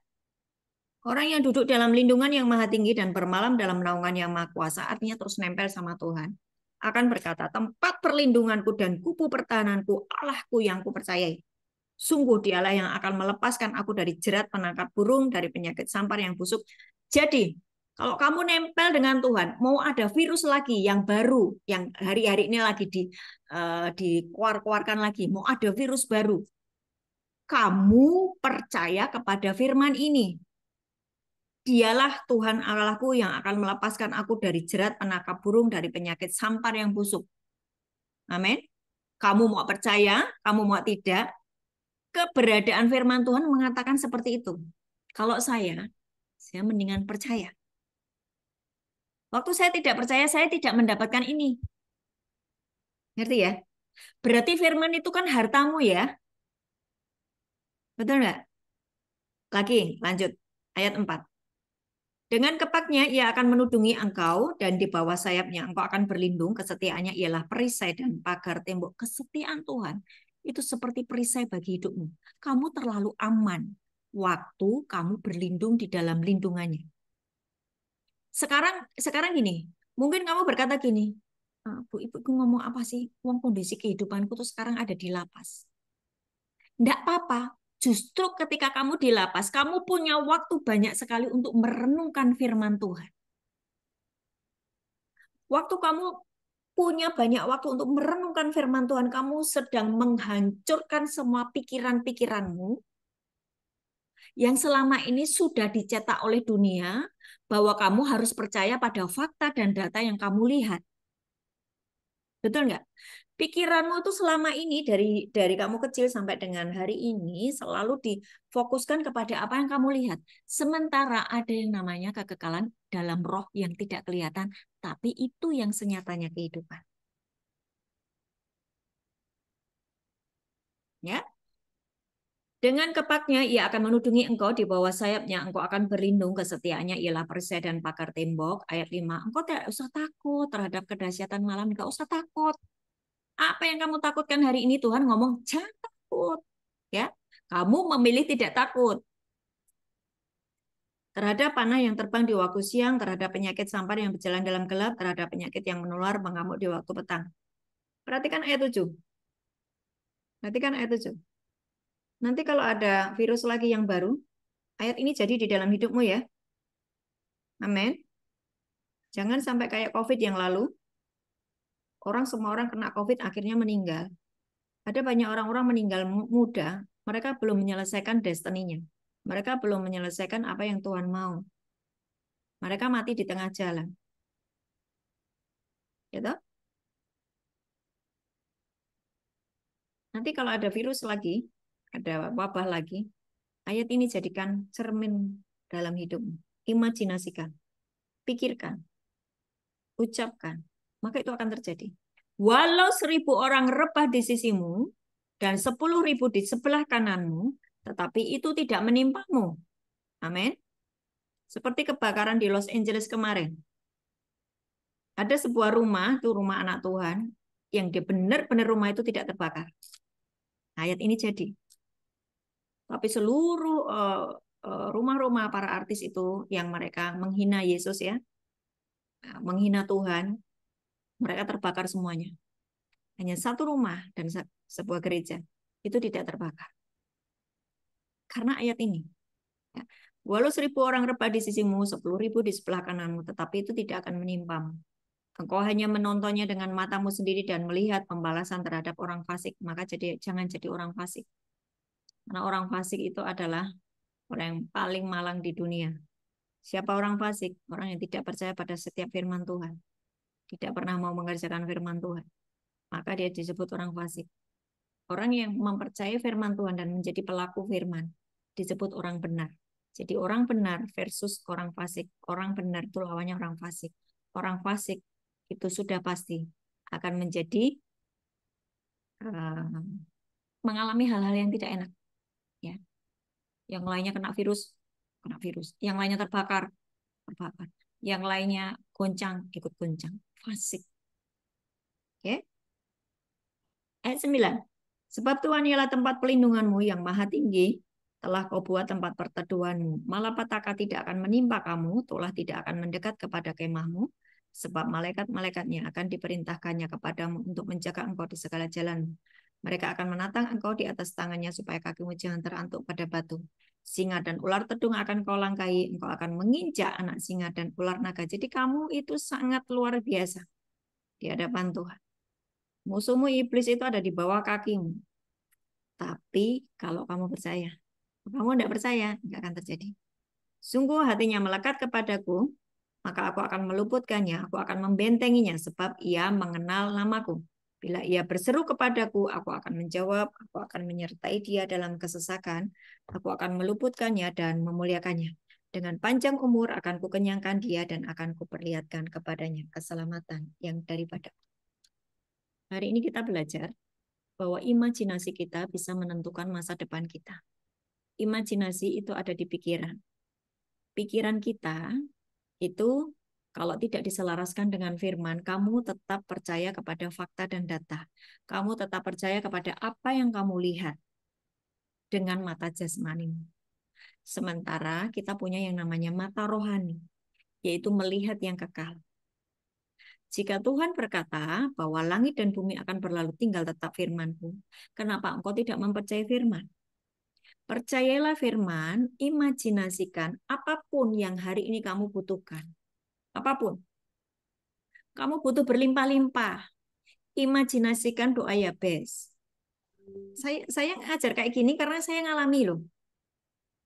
[SPEAKER 2] Orang yang duduk dalam lindungan yang maha tinggi dan bermalam dalam naungan yang maha kuasa, artinya terus nempel sama Tuhan, akan berkata, tempat perlindunganku dan kubu pertahananku, Allahku yang kupercayai. Sungguh dialah yang akan melepaskan aku dari jerat penangkap burung, dari penyakit sampar yang busuk. Jadi, kalau kamu nempel dengan Tuhan, mau ada virus lagi yang baru, yang hari-hari ini lagi dikeluarkan lagi, mau ada virus baru, kamu percaya kepada firman ini. Dialah Tuhan Allahku yang akan melepaskan aku dari jerat penangkap burung, dari penyakit sampar yang busuk. Amin. Kamu mau percaya, kamu mau tidak, keberadaan firman Tuhan mengatakan seperti itu. Kalau saya mendingan percaya. Waktu saya tidak percaya, saya tidak mendapatkan ini. Ngerti ya? Berarti firman itu kan hartamu ya. Betul nggak? Lagi, lanjut. Ayat 4. Dengan kepaknya ia akan menudungi engkau dan di bawah sayapnya engkau akan berlindung. Kesetiaannya ialah perisai dan pagar tembok. Kesetiaan Tuhan itu seperti perisai bagi hidupmu. Kamu terlalu aman waktu kamu berlindung di dalam lindungannya. Sekarang gini, mungkin kamu berkata gini, Bu, Ibu ngomong apa sih? Uang kondisi kehidupanku tuh sekarang ada di lapas. Enggak apa-apa. Justru ketika kamu di lapas, kamu punya waktu banyak sekali untuk merenungkan firman Tuhan. Waktu kamu punya banyak waktu untuk merenungkan firman Tuhan, kamu sedang menghancurkan semua pikiran-pikiranmu yang selama ini sudah dicetak oleh dunia, bahwa kamu harus percaya pada fakta dan data yang kamu lihat. Betul nggak? Pikiranmu itu selama ini dari kamu kecil sampai dengan hari ini selalu difokuskan kepada apa yang kamu lihat. Sementara ada yang namanya kekekalan dalam roh yang tidak kelihatan, tapi itu yang senyatanya kehidupan. Ya. Dengan kepaknya ia akan menudungi engkau, di bawah sayapnya engkau akan berlindung. Kesetiaannya ialah perisai dan pagar tembok. Ayat 5. Engkau tidak usah takut terhadap kedahsyatan malam, enggak usah takut. Apa yang kamu takutkan hari ini, Tuhan ngomong jangan takut. Ya, kamu memilih tidak takut terhadap panah yang terbang di waktu siang, terhadap penyakit sampar yang berjalan dalam gelap, terhadap penyakit yang menular mengamuk di waktu petang. Perhatikan ayat 7. Perhatikan ayat 7. Nanti kalau ada virus lagi yang baru, ayat ini jadi di dalam hidupmu ya. Amin. Jangan sampai kayak COVID yang lalu. Semua orang kena COVID akhirnya meninggal. Ada banyak orang-orang meninggal muda, mereka belum menyelesaikan destininya. Mereka belum menyelesaikan apa yang Tuhan mau. Mereka mati di tengah jalan. Gitu? Nanti kalau ada virus lagi, ada wabah lagi, ayat ini jadikan cermin dalam hidupmu. Imajinasikan, pikirkan, ucapkan, maka itu akan terjadi. Walau 1.000 orang rebah di sisimu dan 10.000 di sebelah kananmu, tetapi itu tidak menimpamu. Amin. Seperti kebakaran di Los Angeles kemarin. Ada sebuah rumah, itu rumah anak Tuhan, yang dia benar-benar rumah itu tidak terbakar. Ayat ini jadi. Tapi seluruh rumah-rumah para artis itu yang mereka menghina Yesus ya, menghina Tuhan, mereka terbakar semuanya. Hanya satu rumah dan sebuah gereja itu tidak terbakar. Karena ayat ini. Ya. Walau 1.000 orang rebah di sisimu, 10.000 di sebelah kananmu, tetapi itu tidak akan menimpamu. Engkau hanya menontonnya dengan matamu sendiri dan melihat pembalasan terhadap orang fasik. Maka jangan jadi orang fasik. Karena orang fasik itu adalah orang yang paling malang di dunia. Siapa orang fasik? Orang yang tidak percaya pada setiap firman Tuhan. Tidak pernah mau mengerjakan firman Tuhan. Maka dia disebut orang fasik. Orang yang mempercayai firman Tuhan dan menjadi pelaku firman disebut orang benar. Jadi orang benar versus orang fasik. Orang benar itu lawannya orang fasik. Orang fasik itu sudah pasti akan menjadi mengalami hal-hal yang tidak enak, ya. Yang lainnya kena virus, yang lainnya terbakar, yang lainnya goncang, ikut goncang, fasik. Oke. Ayat 9. Sebab Tuhan ialah tempat pelindunganmu yang maha tinggi, telah kau buat tempat perteduhanmu. Malapetaka tidak akan menimpa kamu, tulah tidak akan mendekat kepada kemahmu, sebab malaikat-malaikatnya akan diperintahkannya kepadamu untuk menjaga engkau di segala jalanmu. Mereka akan menatang engkau di atas tangannya supaya kakimu jangan terantuk pada batu. Singa dan ular tedung akan kau langkahi, engkau akan menginjak anak singa dan ular naga. Jadi kamu itu sangat luar biasa di hadapan Tuhan. Musuhmu iblis itu ada di bawah kakimu. Tapi kalau kamu percaya, kamu tidak percaya, tidak akan terjadi. Sungguh hatinya melekat kepadaku, maka aku akan meluputkannya, aku akan membentenginya, sebab ia mengenal namaku. Bila ia berseru kepadaku, aku akan menjawab, aku akan menyertai dia dalam kesesakan, aku akan meluputkannya dan memuliakannya. Dengan panjang umur akan kukenyangkan dia dan akan kuperlihatkan kepadanya keselamatan yang daripada. Hari ini kita belajar bahwa imajinasi kita bisa menentukan masa depan kita. Imajinasi itu ada di pikiran. Pikiran kita itu kalau tidak diselaraskan dengan firman, kamu tetap percaya kepada fakta dan data. Kamu tetap percaya kepada apa yang kamu lihat dengan mata jasmani. Sementara kita punya yang namanya mata rohani, yaitu melihat yang kekal. Jika Tuhan berkata bahwa langit dan bumi akan berlalu tinggal tetap firman-Ku, kenapa engkau tidak mempercayai firman? Percayalah firman, imajinasikan apapun yang hari ini kamu butuhkan. Apapun. Kamu butuh berlimpah-limpah. Imajinasikan doa Yabes. Saya ngajar kayak gini karena saya ngalami loh.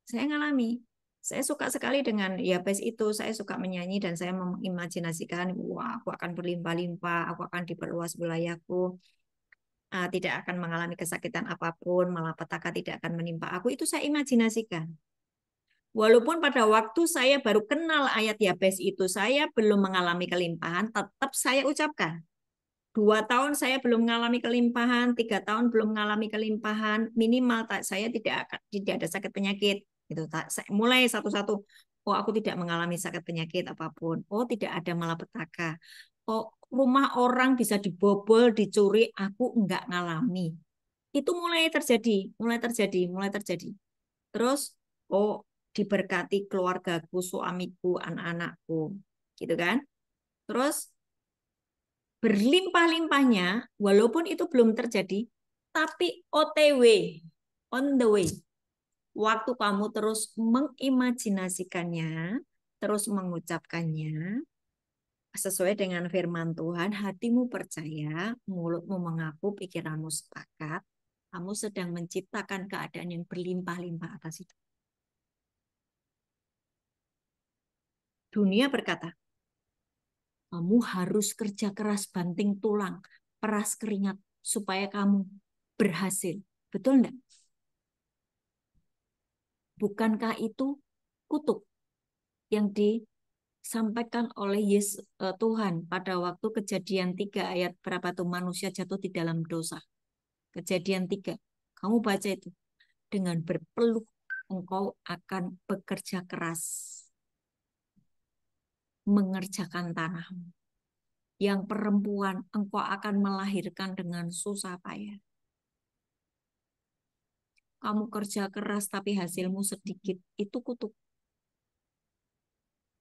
[SPEAKER 2] Saya ngalami. Saya suka sekali dengan Yabes itu. Saya suka menyanyi dan saya mengimajinasikan, wah, aku akan berlimpah-limpah, aku akan diperluas wilayahku. Tidak akan mengalami kesakitan apapun, malapetaka tidak akan menimpa aku. Itu saya imajinasikan. Walaupun pada waktu saya baru kenal ayat Yabes itu, saya belum mengalami kelimpahan, tetap saya ucapkan. 2 tahun saya belum mengalami kelimpahan, 3 tahun belum mengalami kelimpahan, minimal saya tidak ada sakit penyakit. Gitu. Mulai satu-satu, oh aku tidak mengalami sakit penyakit apapun, oh tidak ada malapetaka, oh rumah orang bisa dibobol, dicuri, aku enggak ngalami. Itu mulai terjadi. Terus, oh diberkati keluargaku, suamiku, anak-anakku, gitu kan? Terus berlimpah-limpahnya, walaupun itu belum terjadi, tapi OTW, on the way. Waktu kamu terus mengimajinasikannya, terus mengucapkannya, sesuai dengan firman Tuhan, hatimu percaya, mulutmu mengaku, pikiranmu sepakat, kamu sedang menciptakan keadaan yang berlimpah-limpah atas itu. Dunia berkata, kamu harus kerja keras, banting tulang, peras keringat, supaya kamu berhasil. Betul enggak? Bukankah itu kutuk yang disampaikan oleh Tuhan pada waktu Kejadian 3 ayat berapa tuh, manusia jatuh di dalam dosa. Kejadian 3. Kamu baca itu. Dengan berpeluh engkau akan bekerja keras mengerjakan tanahmu. Yang perempuan engkau akan melahirkan dengan susah payah. Kamu kerja keras tapi hasilmu sedikit, itu kutuk.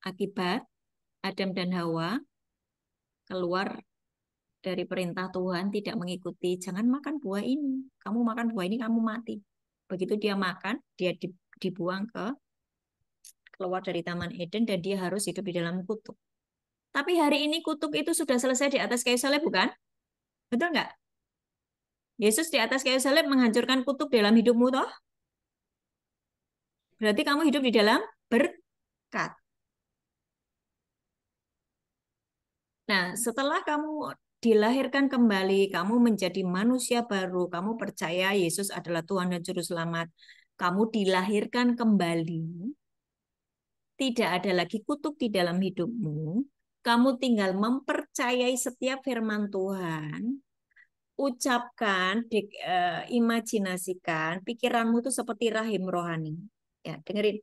[SPEAKER 2] Akibat Adam dan Hawa keluar dari perintah Tuhan, tidak mengikuti, jangan makan buah ini. Kamu makan buah ini, kamu mati. Begitu dia makan, dia dibuang keluar dari Taman Eden dan dia harus hidup di dalam kutuk. Tapi hari ini kutuk itu sudah selesai di atas kayu salib, bukan? Betul nggak? Yesus di atas kayu salib menghancurkan kutuk dalam hidupmu, toh? Berarti kamu hidup di dalam berkat. Nah, setelah kamu dilahirkan kembali, kamu menjadi manusia baru, kamu percaya Yesus adalah Tuhan dan Juru Selamat, kamu dilahirkan kembali, tidak ada lagi kutuk di dalam hidupmu, kamu tinggal mempercayai setiap firman Tuhan, ucapkan, imajinasikan pikiranmu itu seperti rahim rohani. Ya, dengerin.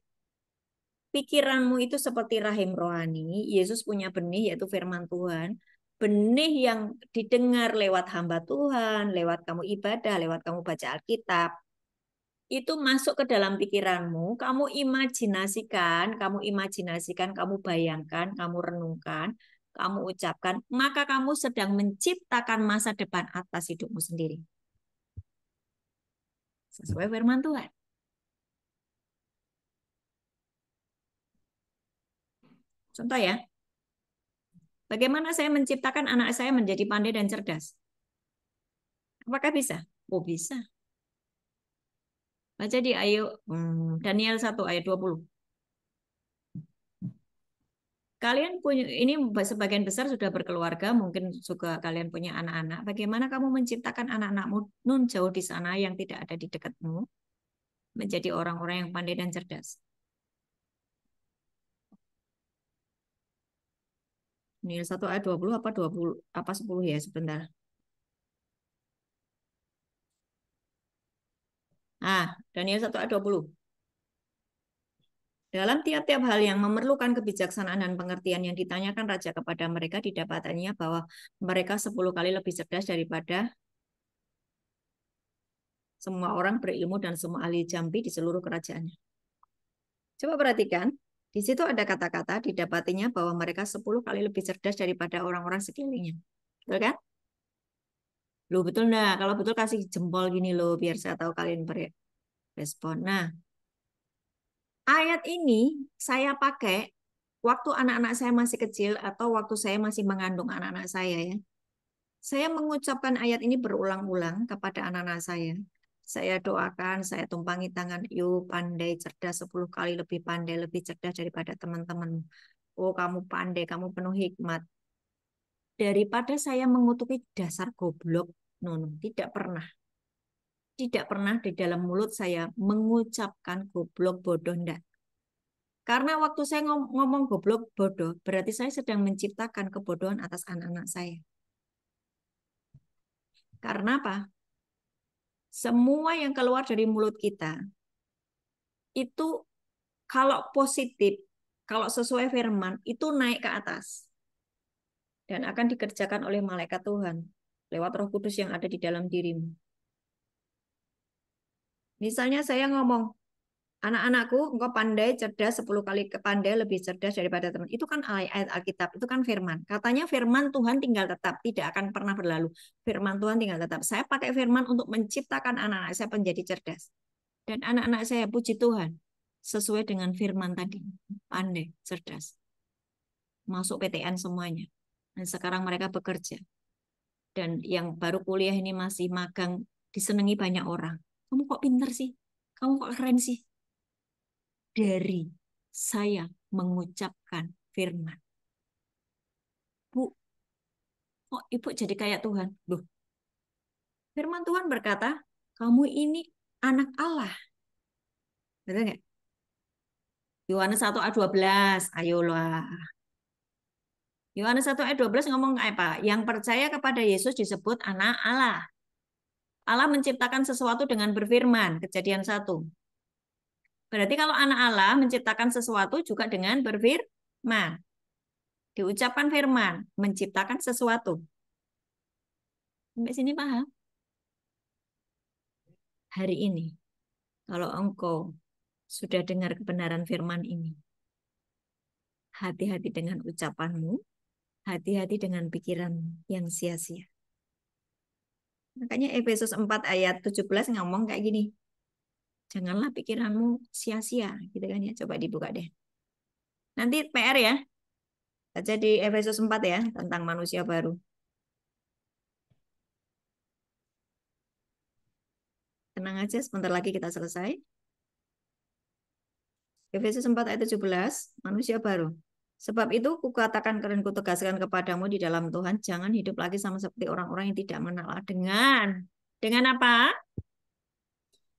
[SPEAKER 2] Pikiranmu itu seperti rahim rohani. Yesus punya benih yaitu firman Tuhan. Benih yang didengar lewat hamba Tuhan, lewat kamu ibadah, lewat kamu baca Alkitab. Itu masuk ke dalam pikiranmu, kamu imajinasikan, kamu bayangkan, kamu renungkan, kamu ucapkan, maka kamu sedang menciptakan masa depan atas hidupmu sendiri. Sesuai firman Tuhan. Contoh ya, bagaimana saya menciptakan anak saya menjadi pandai dan cerdas? Apakah bisa? Oh bisa. Baca di Daniel 1 ayat 20. Kalian punya, ini sebagian besar sudah berkeluarga, mungkin juga kalian punya anak-anak. Bagaimana kamu menciptakan anak-anakmu nun jauh di sana yang tidak ada di dekatmu, menjadi orang-orang yang pandai dan cerdas? Daniel 1 ayat 20 apa 20 apa 10 ya sebentar. Daniel 1 ayat 20. Dalam tiap-tiap hal yang memerlukan kebijaksanaan dan pengertian yang ditanyakan raja kepada mereka, didapatannya bahwa mereka 10 kali lebih cerdas daripada semua orang berilmu dan semua ahli jambi di seluruh kerajaannya. Coba perhatikan, di situ ada kata-kata didapatinya bahwa mereka 10 kali lebih cerdas daripada orang-orang sekelilingnya. Betul kan? Loh, betul enggak? Kalau betul kasih jempol gini loh, biar saya tahu kalian berespon. Nah, ayat ini saya pakai waktu anak-anak saya masih kecil atau waktu saya masih mengandung anak-anak saya ya. Saya mengucapkan ayat ini berulang-ulang kepada anak-anak saya. Saya doakan, saya tumpangi tangan, yuk pandai, cerdas 10 kali lebih pandai, lebih cerdas daripada teman-teman. Oh, kamu pandai, kamu penuh hikmat. Daripada saya mengutuki dasar goblok, no, tidak pernah. Tidak pernah di dalam mulut saya mengucapkan goblok, bodoh, enggak. Karena waktu saya ngomong goblok, bodoh, berarti saya sedang menciptakan kebodohan atas anak-anak saya. Karena apa? Semua yang keluar dari mulut kita, itu kalau positif, kalau sesuai firman, itu naik ke atas. Dan akan dikerjakan oleh malaikat Tuhan, lewat Roh Kudus yang ada di dalam dirimu. Misalnya saya ngomong, anak-anakku, engkau pandai, cerdas, 10 kali pandai, lebih cerdas daripada teman. Itu kan ayat Alkitab, itu kan firman. Katanya firman Tuhan tinggal tetap, tidak akan pernah berlalu. Firman Tuhan tinggal tetap. Saya pakai firman untuk menciptakan anak-anak saya menjadi cerdas. Dan anak-anak saya, puji Tuhan, sesuai dengan firman tadi. Pandai, cerdas. Masuk PTN semuanya. Dan sekarang mereka bekerja. Dan yang baru kuliah ini masih magang, disenangi banyak orang. Kamu kok pinter sih? Kamu kok keren sih? Dari saya mengucapkan firman. Bu, kok ibu jadi kayak Tuhan? Loh, firman Tuhan berkata, kamu ini anak Allah. Betul nggak? Yohanes 1 ayat 12, ayolah. Yohanes 1 ayat 12 ngomong apa? Yang percaya kepada Yesus disebut anak Allah. Allah menciptakan sesuatu dengan berfirman, Kejadian 1. Berarti kalau anak Allah menciptakan sesuatu juga dengan berfirman. Diucapkan firman, menciptakan sesuatu. Sampai sini paham? Hari ini, kalau engkau sudah dengar kebenaran firman ini, hati-hati dengan ucapanmu, hati-hati dengan pikiran yang sia-sia. Makanya Efesus 4 ayat 17 ngomong kayak gini. Janganlah pikiranmu sia-sia, gitu kan ya. Coba dibuka deh. Nanti PR ya. Baca di Efesus 4 ya, tentang manusia baru. Tenang aja, sebentar lagi kita selesai. Efesus 4 ayat 17, manusia baru. Sebab itu kukatakan dan kutegaskan kepadamu di dalam Tuhan, jangan hidup lagi sama seperti orang-orang yang tidak mengenal Allah. Dengan apa?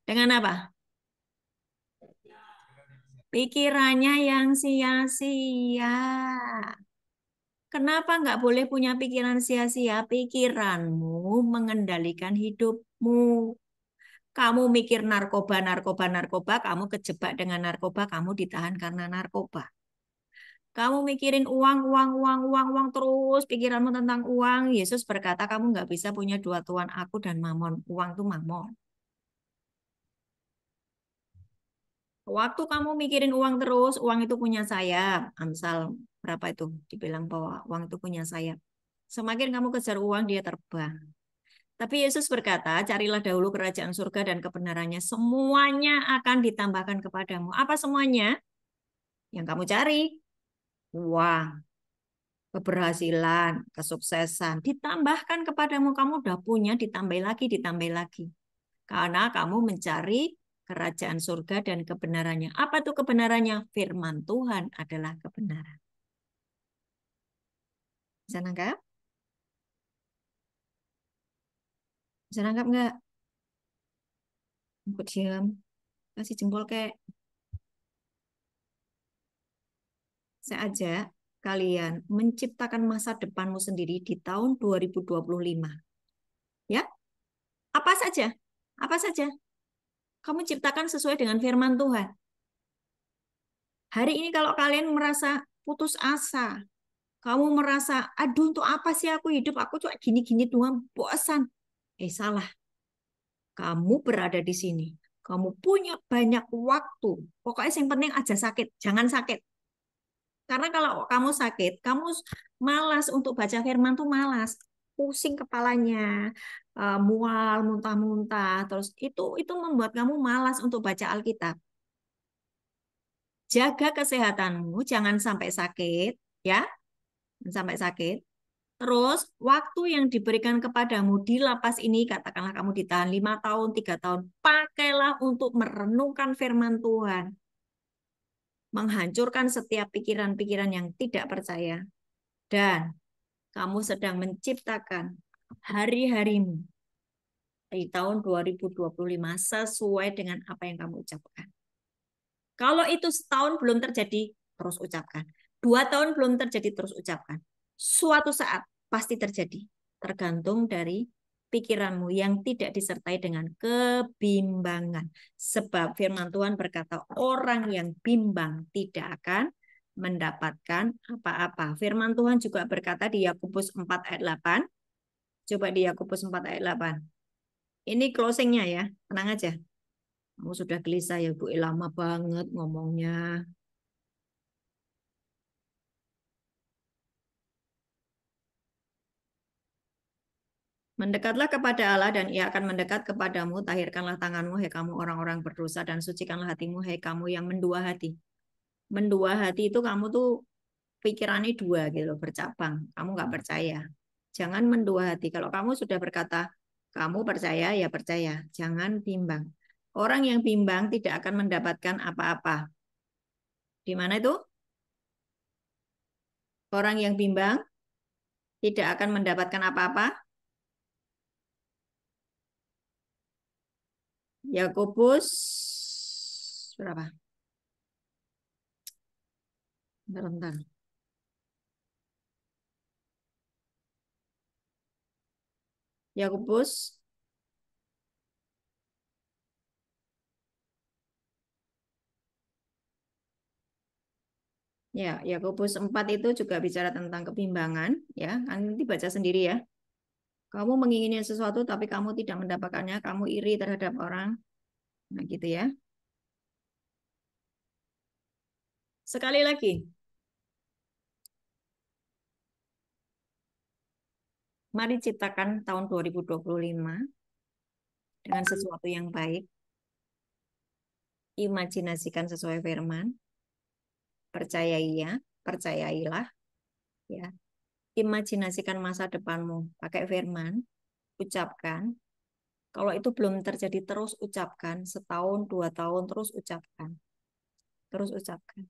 [SPEAKER 2] Dengan apa? Pikirannya yang sia-sia. Kenapa nggak boleh punya pikiran sia-sia? Pikiranmu mengendalikan hidupmu. Kamu mikir narkoba, narkoba, narkoba, kamu kejebak dengan narkoba, kamu ditahan karena narkoba. Kamu mikirin uang, uang, uang, uang, uang terus, pikiranmu tentang uang. Yesus berkata kamu nggak bisa punya dua tuan, aku dan mamon. Uang itu mamon. Waktu kamu mikirin uang terus, uang itu punya sayap. Amsal berapa itu? Dibilang bahwa uang itu punya sayap. Semakin kamu kejar uang, dia terbang. Tapi Yesus berkata, carilah dahulu kerajaan surga dan kebenarannya. Semuanya akan ditambahkan kepadamu. Apa semuanya? Yang kamu cari. Uang, keberhasilan, kesuksesan. Ditambahkan kepadamu. Kamu udah punya, ditambah lagi, ditambah lagi. Karena kamu mencari kerajaan surga dan kebenarannya. Apa tuh kebenarannya? Firman Tuhan adalah kebenaran. Bisa nangkap? Bisa nangkap nggak? Aku diam. Kasih jempol kayak. Saya ajak kalian menciptakan masa depanmu sendiri di tahun 2025. Ya, apa saja? Apa saja? Kamu ciptakan sesuai dengan firman Tuhan. Hari ini kalau kalian merasa putus asa, kamu merasa, aduh untuk apa sih aku hidup? Aku cuma gini-gini doang, bosan. Salah. Kamu berada di sini. Kamu punya banyak waktu. Pokoknya yang penting aja sakit. Jangan sakit. Karena kalau kamu sakit, kamu malas untuk baca firman tuh malas. Pusing kepalanya, mual, muntah-muntah. Terus itu membuat kamu malas untuk baca Alkitab. Jaga kesehatanmu, jangan sampai sakit, ya. Jangan sampai sakit. Terus waktu yang diberikan kepadamu di lapas ini, katakanlah kamu ditahan 5 tahun, 3 tahun, pakailah untuk merenungkan firman Tuhan. Menghancurkan setiap pikiran-pikiran yang tidak percaya. Dan kamu sedang menciptakan hari-harimu di tahun 2025 sesuai dengan apa yang kamu ucapkan. Kalau itu setahun belum terjadi, terus ucapkan. 2 tahun belum terjadi, terus ucapkan. Suatu saat pasti terjadi. Tergantung dari pikiranmu yang tidak disertai dengan kebimbangan. Sebab firman Tuhan berkata, orang yang bimbang tidak akan mendapatkan apa-apa. Firman Tuhan juga berkata di Yakobus 4 ayat 8. Coba di Yakobus 4 ayat 8. Ini closingnya ya, tenang aja. Kamu sudah gelisah ya Bu, lama banget ngomongnya. Mendekatlah kepada Allah dan ia akan mendekat kepadamu. Tahirkanlah tanganmu, hai kamu orang-orang berdosa, dan sucikanlah hatimu, hai kamu yang mendua hati. Mendua hati itu kamu tuh pikirannya dua gitu, bercabang. Kamu nggak percaya. Jangan mendua hati. Kalau kamu sudah berkata, kamu percaya, ya percaya. Jangan bimbang. Orang yang bimbang tidak akan mendapatkan apa-apa. Di mana itu? Orang yang bimbang tidak akan mendapatkan apa-apa. Yakobus berapa? Bentar. Yakobus ya, Yakobus 4 itu juga bicara tentang kebimbangan ya. Nanti baca sendiri ya. Kamu menginginkan sesuatu tapi kamu tidak mendapatkannya, kamu iri terhadap orang. Nah, gitu ya. Sekali lagi. Mari ciptakan tahun 2025 dengan sesuatu yang baik. Imajinasikan sesuai firman. Percayailah ya. Imajinasikan masa depanmu pakai firman, ucapkan. Kalau itu belum terjadi, terus ucapkan. Setahun, 2 tahun, terus ucapkan. Terus ucapkan.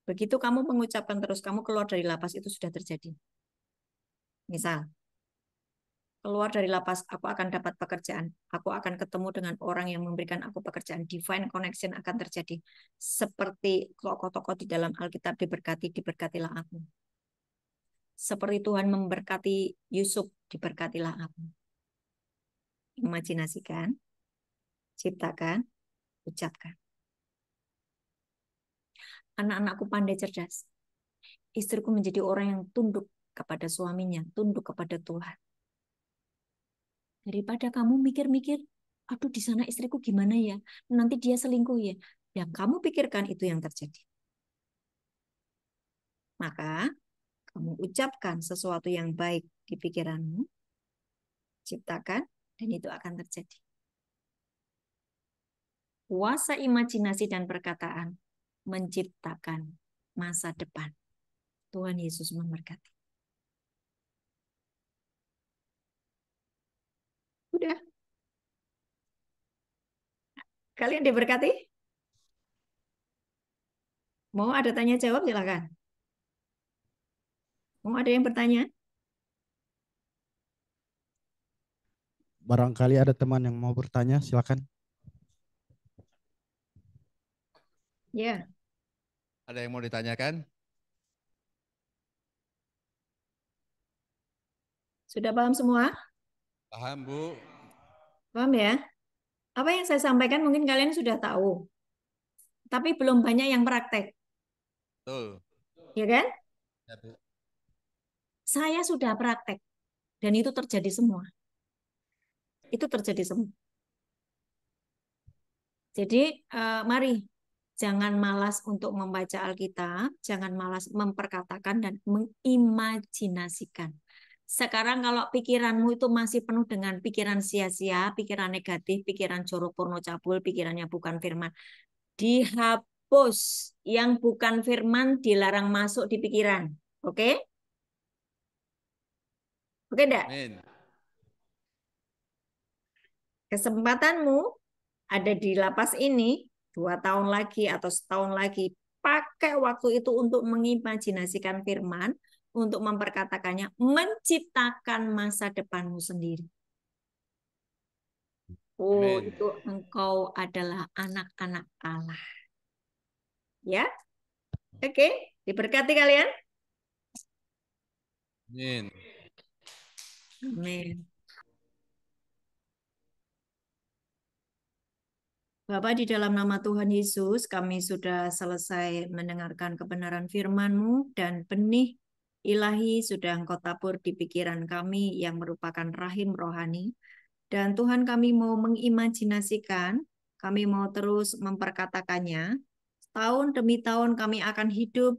[SPEAKER 2] Begitu kamu mengucapkan terus, kamu keluar dari lapas, itu sudah terjadi. Misal, keluar dari lapas, aku akan dapat pekerjaan. Aku akan ketemu dengan orang yang memberikan aku pekerjaan. Divine connection akan terjadi. Seperti tokoh-tokoh di dalam Alkitab diberkati, diberkatilah aku. Seperti Tuhan memberkati Yusuf, diberkatilah aku. Imajinasikan, ciptakan, ucapkan. Anak-anakku pandai cerdas. Istriku menjadi orang yang tunduk kepada suaminya, tunduk kepada Tuhan. Daripada kamu mikir-mikir, aduh di sana istriku gimana ya, nanti dia selingkuh ya. Yang kamu pikirkan itu yang terjadi. Maka kamu ucapkan sesuatu yang baik di pikiranmu, ciptakan, dan itu akan terjadi. Kuasa imajinasi dan perkataan menciptakan masa depan. Tuhan Yesus memberkati. Udah. Kalian diberkati? Mau ada tanya jawab silakan. Mau ada yang bertanya?
[SPEAKER 4] Barangkali ada teman yang mau bertanya, silakan.
[SPEAKER 2] Ya.
[SPEAKER 6] Ada yang mau ditanyakan?
[SPEAKER 2] Sudah paham semua?
[SPEAKER 6] Paham, Bu?
[SPEAKER 2] Paham ya? Apa yang saya sampaikan mungkin kalian sudah tahu. Tapi belum banyak yang praktek.
[SPEAKER 6] Betul.
[SPEAKER 2] Ya kan?
[SPEAKER 6] Ya, Bu.
[SPEAKER 2] Saya sudah praktek. Dan itu terjadi semua. Itu terjadi semua. Jadi mari. Jangan malas untuk membaca Alkitab. Jangan malas memperkatakan dan mengimajinasikan. Sekarang kalau pikiranmu itu masih penuh dengan pikiran sia-sia, pikiran negatif, pikiran jorok porno cabul, pikirannya bukan firman, dihapus. Yang bukan firman dilarang masuk di pikiran. Oke? Oke enggak?
[SPEAKER 6] Amin.
[SPEAKER 2] Kesempatanmu ada di lapas ini 2 tahun lagi atau setahun lagi. Pakai waktu itu untuk mengimajinasikan firman, untuk memperkatakannya, menciptakan masa depanmu sendiri. Oh,
[SPEAKER 6] Amin.
[SPEAKER 2] itu engkau adalah anak-anak Allah. Ya? Oke, diberkati kalian.
[SPEAKER 6] Amin.
[SPEAKER 2] Amin. Bapak, di dalam nama Tuhan Yesus, kami sudah selesai mendengarkan kebenaran firman-Mu dan benih ilahi sudah Engkau tabur di pikiran kami yang merupakan rahim rohani. Dan Tuhan, kami mau mengimajinasikan, kami mau terus memperkatakannya. Tahun demi tahun kami akan hidup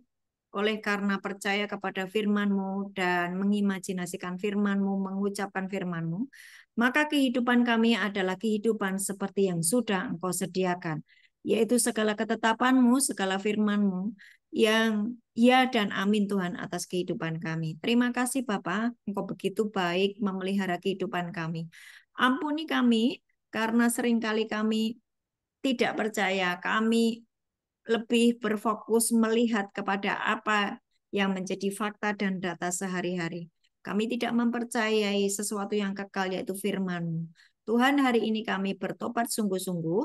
[SPEAKER 2] oleh karena percaya kepada firman-Mu dan mengimajinasikan firman-Mu, mengucapkan firman-Mu. Maka kehidupan kami adalah kehidupan seperti yang sudah Engkau sediakan, yaitu segala ketetapan-Mu, segala firman-Mu, yang ya dan amin Tuhan atas kehidupan kami. Terima kasih Bapa, Engkau begitu baik memelihara kehidupan kami. Ampuni kami, karena seringkali kami tidak percaya, kami lebih berfokus melihat kepada apa yang menjadi fakta dan data sehari-hari. Kami tidak mempercayai sesuatu yang kekal, yaitu firman-Mu. Tuhan, hari ini kami bertobat sungguh-sungguh,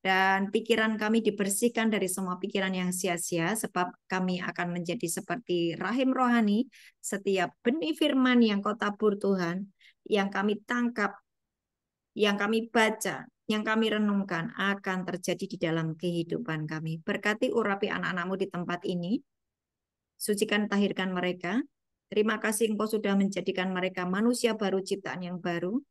[SPEAKER 2] dan pikiran kami dibersihkan dari semua pikiran yang sia-sia, sebab kami akan menjadi seperti rahim rohani. Setiap benih firman yang Kau tabur Tuhan, yang kami tangkap, yang kami baca, yang kami renungkan akan terjadi di dalam kehidupan kami. Berkati urapi anak-anak-Mu di tempat ini. Sucikan, tahirkan mereka. Terima kasih Engkau sudah menjadikan mereka manusia baru, ciptaan yang baru.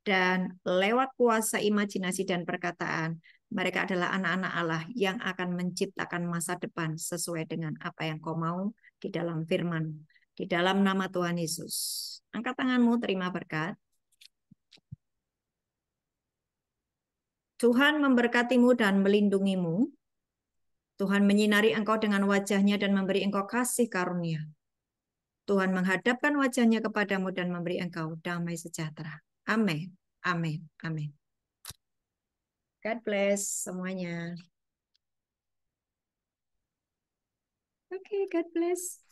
[SPEAKER 2] Dan lewat kuasa imajinasi dan perkataan, mereka adalah anak-anak Allah yang akan menciptakan masa depan sesuai dengan apa yang Kau mau di dalam firman. Di dalam nama Tuhan Yesus. Angkat tanganmu, terima berkat. Tuhan memberkatimu dan melindungimu. Tuhan menyinari engkau dengan wajah-Nya dan memberi engkau kasih karunia. Tuhan menghadapkan wajah-Nya kepadamu dan memberi engkau damai sejahtera. Amin. Amin. Amin. God bless semuanya. Oke, God bless.